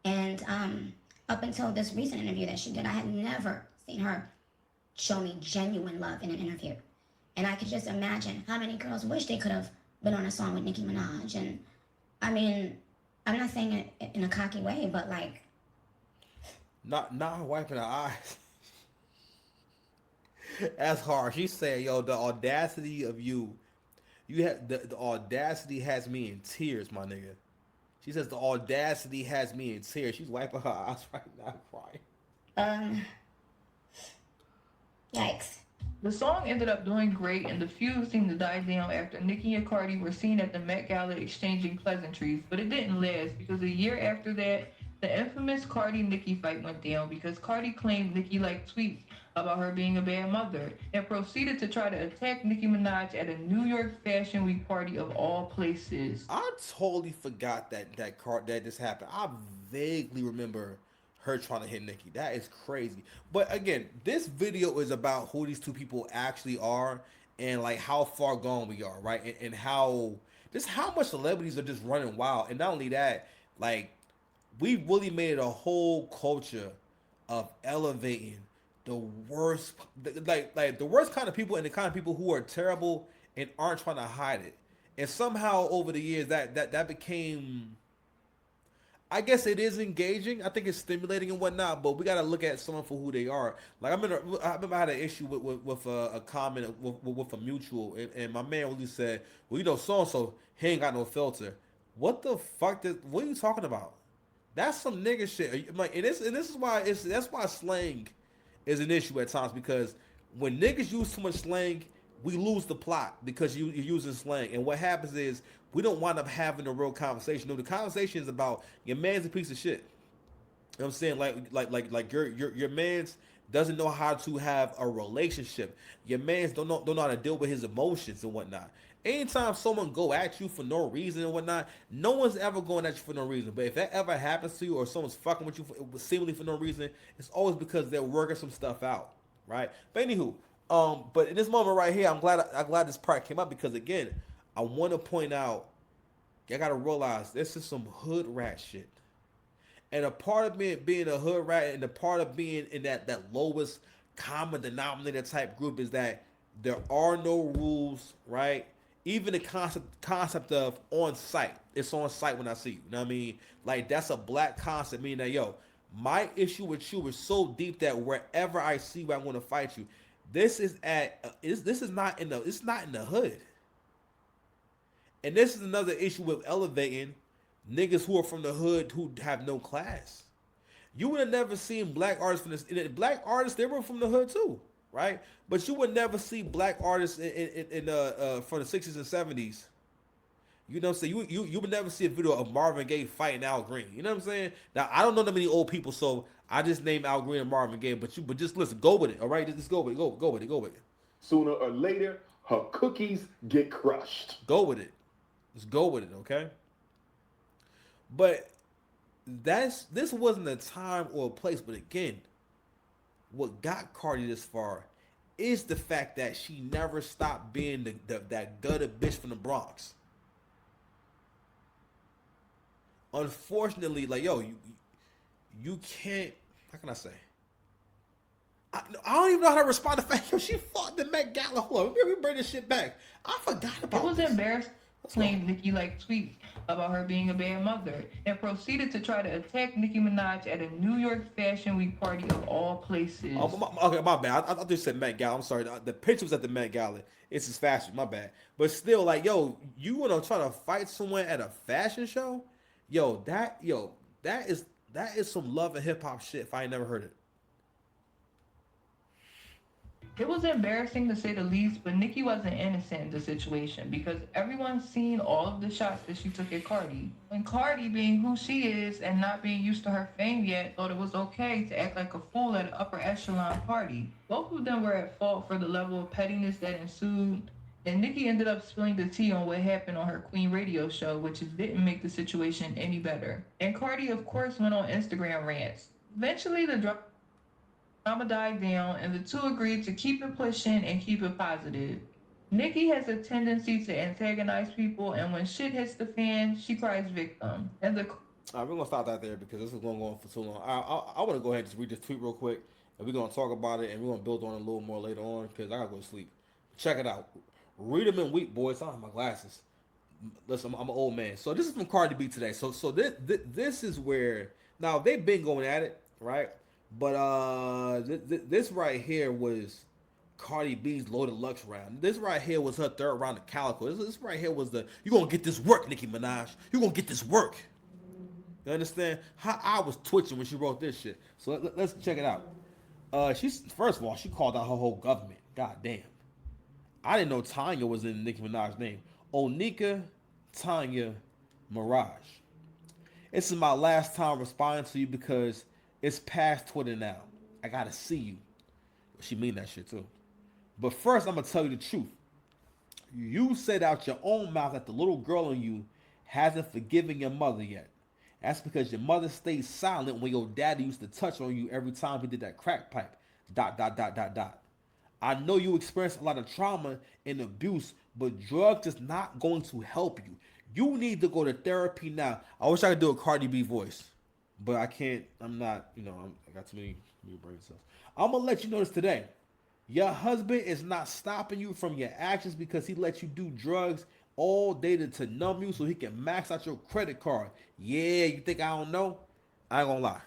And up until this recent interview that she did, I had never seen her show me genuine love in an interview. And I could just imagine how many girls wish they could have been on a song with Nicki Minaj. And I mean, I'm not saying it in a cocky way, but like, not her wiping her eyes. That's hard. She said, "Yo, the audacity of you have the audacity has me in tears, my nigga." She says the audacity has me in tears. She's wiping her eyes right now, crying. Yikes. The song ended up doing great, and the feud seemed to die down after Nicki and Cardi were seen at the Met Gala exchanging pleasantries, but it didn't last because a year after that, the infamous Cardi-Nicki fight went down because Cardi claimed Nicki liked tweets about her being a bad mother and proceeded to try to attack Nicki Minaj at a New York Fashion Week party of all places. I totally forgot that this happened. I vaguely remember her trying to hit Nicki. That is crazy. But again, this video is about who these two people actually are and like how far gone we are, right? And how much celebrities are just running wild. And not only that, like we really made it a whole culture of elevating the worst, like the worst kind of people and the kind of people who are terrible and aren't trying to hide it. And somehow over the years that became, I guess it is engaging. I think it's stimulating and whatnot, but we got to look at someone for who they are. Like I remember I had an issue with a comment with a mutual, and my man really said, "Well, you know, so and so, he ain't got no filter." What the fuck? What are you talking about? That's some nigga shit. Like, and this is why that's why slang is an issue at times, because when niggas use too much slang, we lose the plot because you're using slang. And what happens is we don't wind up having a real conversation. No, the conversation is about your man's a piece of shit. You know what I'm saying? Like your man's doesn't know how to have a relationship. Your man's don't know how to deal with his emotions and whatnot. Anytime someone go at you for no reason and whatnot, no one's ever going at you for no reason. But if that ever happens to you or someone's fucking with you seemingly for no reason, it's always because they're working some stuff out, right? But anywho, but in this moment right here, I'm glad this part came up because again, I want to point out, you gotta realize this is some hood rat shit. And a part of being a hood rat and a part of being in that lowest common denominator type group is that there are no rules, right? even the concept of on site. It's on site when I see you. You know what I mean? Like that's a black concept, meaning that yo, my issue with you is so deep that wherever I see you, I'm going to fight you. This is this is not in the it's not in the hood. And this is another issue with elevating niggas who are from the hood who have no class. You would have never seen black artists from this. Black artists, they were from the hood too, right? But you would never see black artists from the 60s and 70s. You know what I'm saying? You would never see a video of Marvin Gaye fighting Al Green. You know what I'm saying? Now I don't know that many old people, so I just named Al Green and Marvin Gaye. But just listen, go with it, all right? Just go with it, go with it, go with it. Sooner or later, her cookies get crushed. Go with it. Just go with it, okay? But this wasn't a time or a place, but again, what got Cardi this far is the fact that she never stopped being that gutter bitch from the Bronx. Unfortunately, like yo, you can't. How can I say? I don't even know how to respond to the fact yo she fought the Met Gala. Hold on, let me bring this shit back. I forgot about It was this. embarrassing. Claimed Nicki tweets about her being a bad mother and proceeded to try to attack Nicki Minaj at a New York Fashion Week party of all places. Okay, my bad. I thought you said Met Gala. I'm sorry. The picture was at the Met Gala. It's his fashion. My bad. But still, like, yo, you want to try to fight someone at a fashion show? That is some love and hip hop shit. If I ain't never heard it. It was embarrassing to say the least, but Nicki wasn't innocent in the situation because everyone's seen all of the shots that she took at Cardi. And Cardi, being who she is and not being used to her fame yet, thought it was okay to act like a fool at an upper echelon party. Both of them were at fault for the level of pettiness that ensued, and Nicki ended up spilling the tea on what happened on her Queen radio show, which didn't make the situation any better. And Cardi, of course, went on Instagram rants. Eventually, the drama died down, and the two agreed to keep it pushing and keep it positive. Nicki has a tendency to antagonize people, and when shit hits the fan, she cries victim. And All right, we're gonna stop that there because this is going to go on for too long. I want to go ahead and just read this tweet real quick, and we're gonna talk about it, and we're gonna build on it a little more later on because I gotta go to sleep. Check it out. Read them in week, boys. I don't have my glasses. Listen, I'm an old man, so this is from Cardi B today. So this is where now they've been going at it, right? But this right here was Cardi B's Loaded Lux round. This right here was her third round of Calico. This right here was you gonna get this work, Nicki Minaj. You gonna get this work. You understand? How I was twitching when she wrote this shit. So let's check it out. She's first of all, she called out her whole government. God damn. I didn't know Tanya was in Nicki Minaj's name. Onika Tanya Mirage. This is my last time responding to you because it's past Twitter now. I gotta see you. She mean that shit too. But first, I'm gonna tell you the truth. You said out your own mouth that the little girl in you hasn't forgiven your mother yet. That's because your mother stayed silent when your daddy used to touch on you every time he did that crack pipe. ... I know you experienced a lot of trauma and abuse, but drugs is not going to help you. You need to go to therapy now. I wish I could do a Cardi B voice, but I can't. I'm not, I got too many brain cells. I'm going to let you know this today. Your husband is not stopping you from your actions because he lets you do drugs all day to numb you so he can max out your credit card. Yeah, you think I don't know? I ain't going to lie.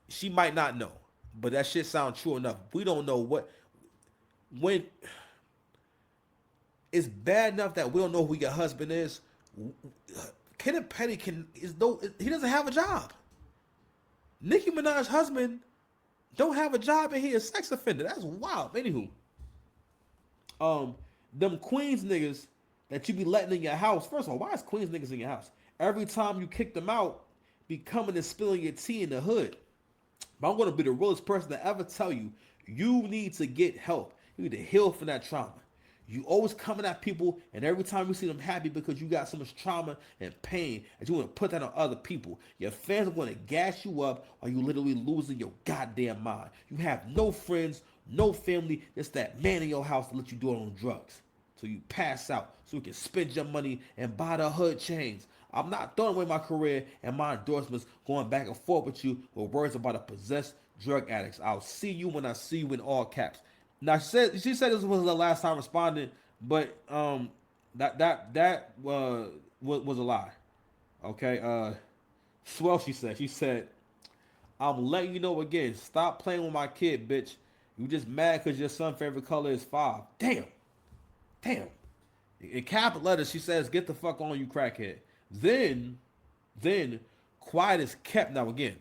She might not know, but that shit sounds true enough. We don't know when it's bad enough that we don't know who your husband is. Kenneth Petty he doesn't have a job. Nicki Minaj's husband don't have a job and he a sex offender. That's wild. Anywho, them Queens niggas that you be letting in your house. First of all, why is Queens niggas in your house? Every time you kick them out, be coming and spilling your tea in the hood. But I'm gonna be the realest person to ever tell you, you need to get help. You need to heal from that trauma. You always coming at people, and every time you see them happy because you got so much trauma and pain that you want to put that on other people. Your fans are going to gas you up, or you literally losing your goddamn mind. You have no friends, no family. It's that man in your house to let you do it on drugs. So you pass out, so you can spend your money and buy the hood chains. I'm not throwing away my career and my endorsements going back and forth with you with words about a possessed drug addicts. I'll see you when I see you in all caps. Now she said this was the last time responding, but was a lie. Okay. Swell. She said, I'm letting you know again. Stop playing with my kid, bitch. You just mad because your son's favorite color is 5. Damn. Damn. In capital letters, she says, get the fuck on, you crackhead. Then, then, quiet is kept. Now again,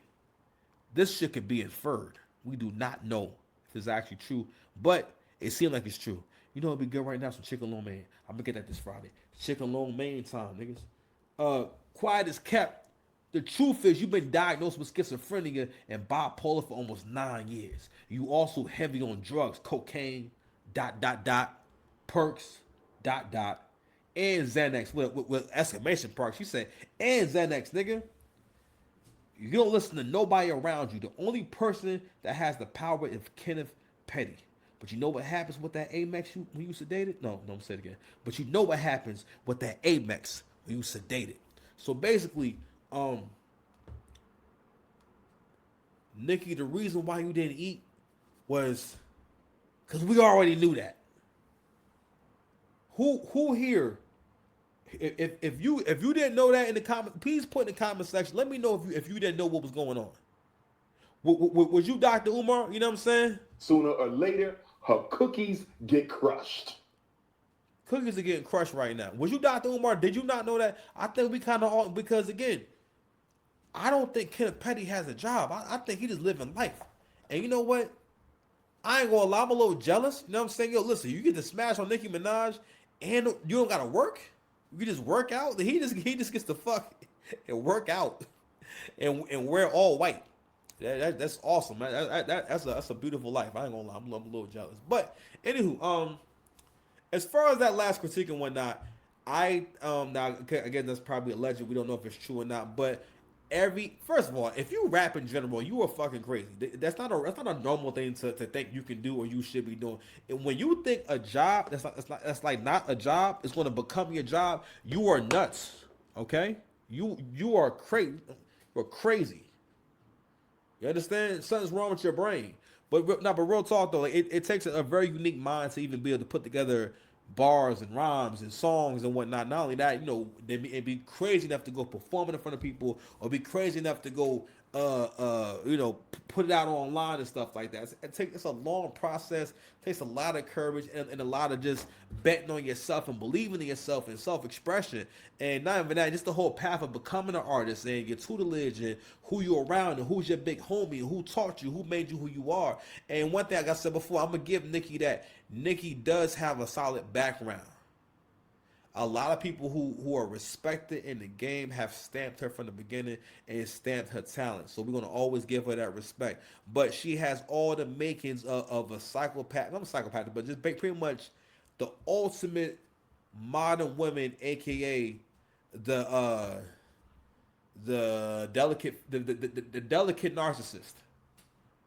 this shit could be inferred. We do not know if it's actually true, but it seemed like it's true. You know, it'd be good right now, some chicken lo mein. I'm gonna get that this Friday. Chicken lo mein time, niggas. Quiet is kept. The truth is, you've been diagnosed with schizophrenia and bipolar for almost 9 years. You also heavy on drugs, cocaine, perks, and Xanax with exclamation marks. She said, and Xanax, nigga. You don't listen to nobody around you. The only person that has the power is Kenneth Petty. But you know what happens with that Amex when you sedated? No, I'm saying it again. But you know what happens with that Amex when you sedated. So basically, Nicki, the reason why you didn't eat was because we already knew that. Who here? If you didn't know that in the comment, please put in the comment section. Let me know if you didn't know what was going on. Was you Dr. Umar? You know what I'm saying? Sooner or later, her cookies get crushed. Cookies are getting crushed right now. Was you Dr. Umar? Did you not know that? I think we kind of all, because again, I don't think Kenneth Petty has a job. I think he just living life. And you know what? I ain't gonna lie, I'm a little jealous. You know what I'm saying? Yo, listen, you get to smash on Nicki Minaj and you don't gotta work. You just work out. He just gets to fuck and work out and wear all white. That's awesome, man. That's a beautiful life. I ain't gonna lie, I'm a little jealous. But anywho, as far as that last critique and whatnot, I now again that's probably alleged. We don't know if it's true or not. But first of all, if you rap in general, you are fucking crazy. That's not a normal thing to think you can do or you should be doing. And when you think a job that's like not a job, it's going to become your job. You are nuts. Okay, you are crazy. You're crazy. You understand? Something's wrong with your brain. But real talk though, like, it takes a very unique mind to even be able to put together bars and rhymes and songs and whatnot. Not only that, you know, it'd be crazy enough to go perform in front of people, or be crazy enough to go, put it out online and stuff like that. It's a long process. It takes a lot of courage and a lot of just betting on yourself and believing in yourself and self-expression. And not even that, just the whole path of becoming an artist and your tutelage and who you're around and who's your big homie and who taught you, who made you who you are. And one thing, like I said before, I'm gonna give Nicki that. Nicki does have a solid background. A lot of people who are respected in the game have stamped her from the beginning and stamped her talent. So we're going to always give her that respect. But she has all the makings of a psychopath. Not a psychopath, but just pretty much the ultimate modern woman, a.k.a. the delicate narcissist.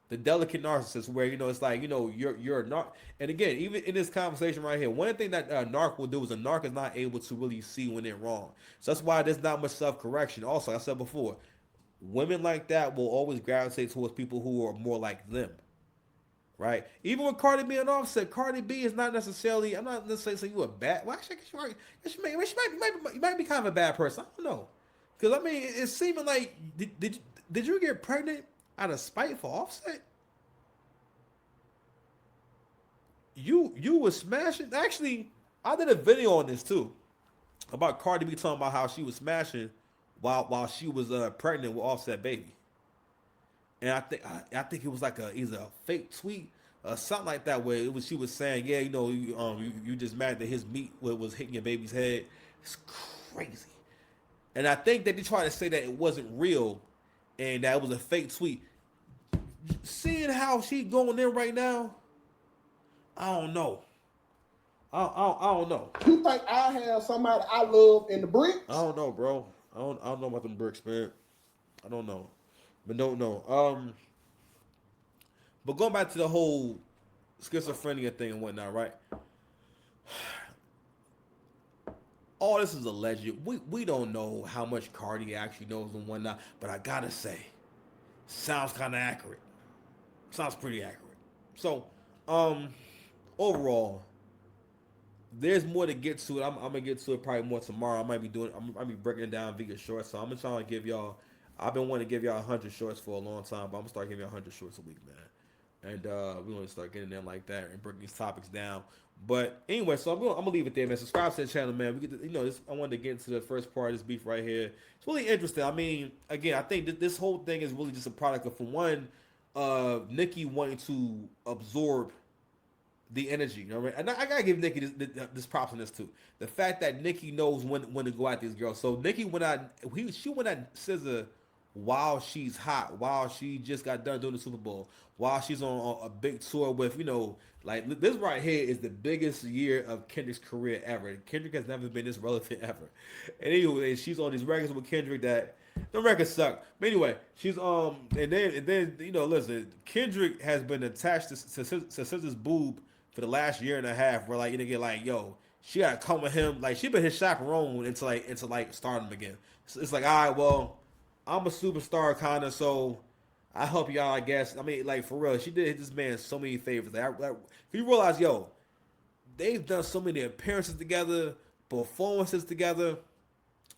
The delicate narcissist, where, you know, it's like, you know, you're a narc. And again, even in this conversation right here, one thing that a narc will do is a narc is not able to really see when they're wrong. So that's why there's not much self-correction. Also, like I said before, women like that will always gravitate towards people who are more like them, right? Even with Cardi B and Offset, Cardi B is not necessarily, I'm not necessarily saying you a bad, well, actually, you might be kind of a bad person. I don't know. Because, I mean, it's seeming like, did you get pregnant out of spite for Offset? You was smashing. Actually, I did a video on this too, about Cardi B talking about how she was smashing while she was pregnant with Offset baby. And I think it was like either a fake tweet or something like that, where she was saying, yeah, you know, you just mad that his meat was hitting your baby's head. It's crazy. And I think that they tried to say that it wasn't real and that was a fake tweet. Seeing how she going in right now, I don't know. I don't know. You think I have somebody I love in the bricks? I don't know, bro. I don't know about them bricks, man. I don't know. But don't know. But going back to the whole schizophrenia thing and whatnot, right? All this is alleged. We don't know how much Cardi actually knows and whatnot, but I gotta say, sounds kind of accurate. Sounds pretty accurate. So, overall, there's more to get to it. I'm gonna get to it probably more tomorrow. I might be breaking it down via shorts. So I'm gonna try to give y'all. I've been wanting to give y'all 100 shorts for a long time, but I'm gonna start giving y'all 100 shorts a week, man. And we're gonna start getting them like that and breaking these topics down. But anyway, so I'm gonna leave it there, man. Subscribe to the channel, man. We get to, this. I wanted to get into the first part of this beef right here. It's really interesting. I mean, again, I think that this whole thing is really just a product of, for one, Nicki wanting to absorb the energy, you know what I mean? And I gotta give Nicki this props on this too. The fact that Nicki knows when to go at these girls. So Nicki she went at SZA while she's hot, while she just got done doing the Super Bowl, while she's on a big tour with, like this right here is the biggest year of Kendrick's career ever. Kendrick has never been this relevant ever. And anyway, she's on these records with Kendrick that the records suck. But anyway, she's and then listen, Kendrick has been attached to SZA's boob for the last year and a half, where she gotta come with him, like she been his chaperone into stardom again. So it's like, all right, well, I'm a superstar kinda, so I help y'all, I guess. I mean, like, for real, she did this man so many favors. If you realize, they've done so many appearances together, performances together,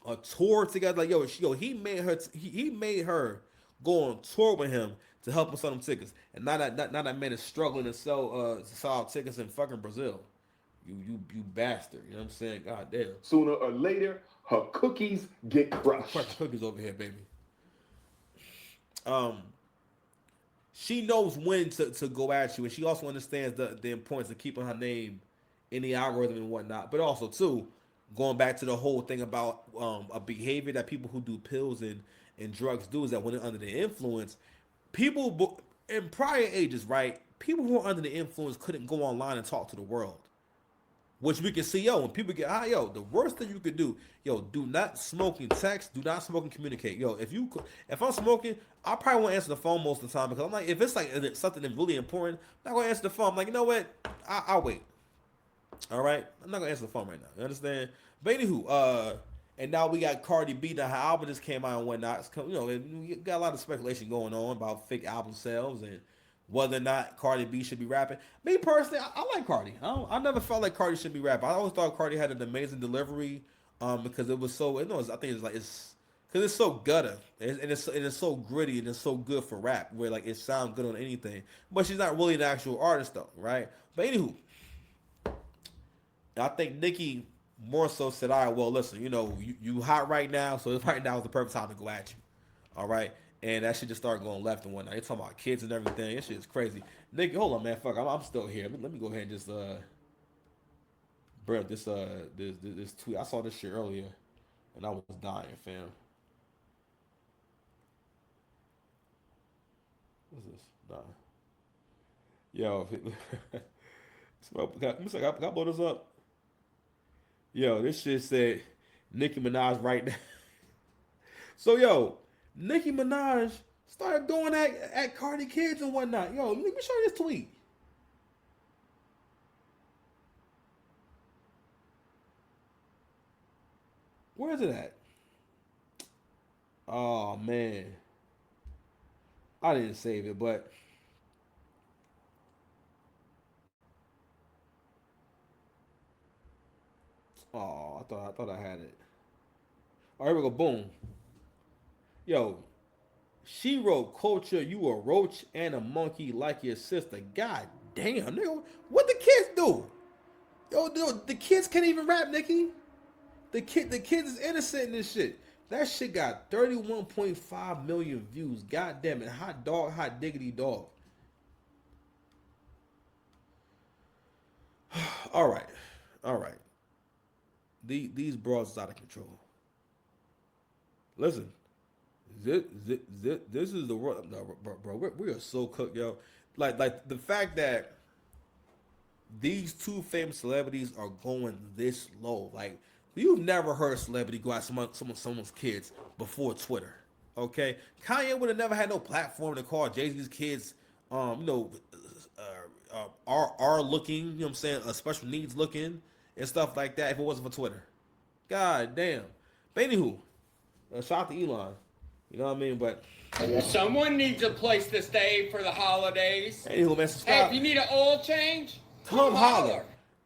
a tour together. Like, he made her go on tour with him to help him sell them tickets. And now that man is struggling to sell tickets in fucking Brazil. You bastard. You know what I'm saying? God damn. Sooner or later, her cookies get crushed. Crush the cookies over here, baby. She knows when to go at you, and she also understands the importance of keeping her name in the algorithm and whatnot. But also, too, going back to the whole thing about a behavior that people who do pills and drugs do, is that when they're under the influence, people in prior ages, right? People who are under the influence couldn't go online and talk to the world. Which we can see, when people get high, the worst thing you could do, do not smoke and text, do not smoke and communicate. If I'm smoking, I probably won't answer the phone most of the time, because I'm like, if it's like something that's really important, I'm not gonna answer the phone. I'm like, you know what? I'll wait. All right, I'm not gonna answer the phone right now. You understand? But anywho, and now we got Cardi B. Now her album just came out and whatnot. We got a lot of speculation going on about fake album sales and whether or not Cardi B should be rapping. Me personally, I like Cardi. I never felt like Cardi should be rapping. I always thought Cardi had an amazing delivery, because it was so. I think it's because it's so gutter and it's so gritty and it's so good for rap, where like it sounds good on anything. But she's not really an actual artist though, right? But anywho, I think Nicki more so said, all right, well, listen, you hot right now, so right now is the perfect time to go at you, all right? And that shit just started going left and whatnot. They talking about kids and everything. That shit is crazy. Nicki, hold on, man. Fuck, I'm still here. Let me go ahead and just bring up this tweet. I saw this shit earlier, and I was dying, fam. What's this? Nah. Yo, can I blow this up? Yo, this shit said Nicki Minaj right now. So, Nicki Minaj started going at Cardi kids and whatnot. Let me show you this tweet. Where is it at? Oh, man. I didn't save it, but I thought I had it. All right, here we go. Boom. She wrote, "Culture, you a roach and a monkey like your sister." God damn, nigga. What the kids do? The kids can't even rap, Nicki. The kids is innocent in this shit. That shit got 31.5 million views. God damn it. Hot dog, hot diggity dog. All right. These broads is out of control. Listen. This is the world, no, bro. We are so cooked, yo. Like the fact that these two famous celebrities are going this low. Like, you've never heard a celebrity go at someone's kids before Twitter. Okay, Kanye would have never had no platform to call Jay-Z's kids, are looking. You know what I'm saying? Special needs looking and stuff like that. If it wasn't for Twitter, god damn. But anywho, shout out to Elon. You know what I mean? But someone needs a place to stay for the holidays. Anywho, man, subscribe. Hey, if you need an oil change, come holler.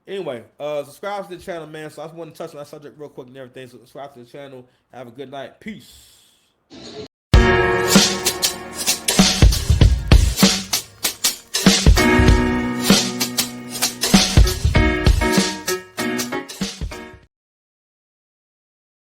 Anyway, subscribe to the channel, man. So I just want to touch on that subject real quick and everything. So subscribe to the channel. Have a good night. Peace.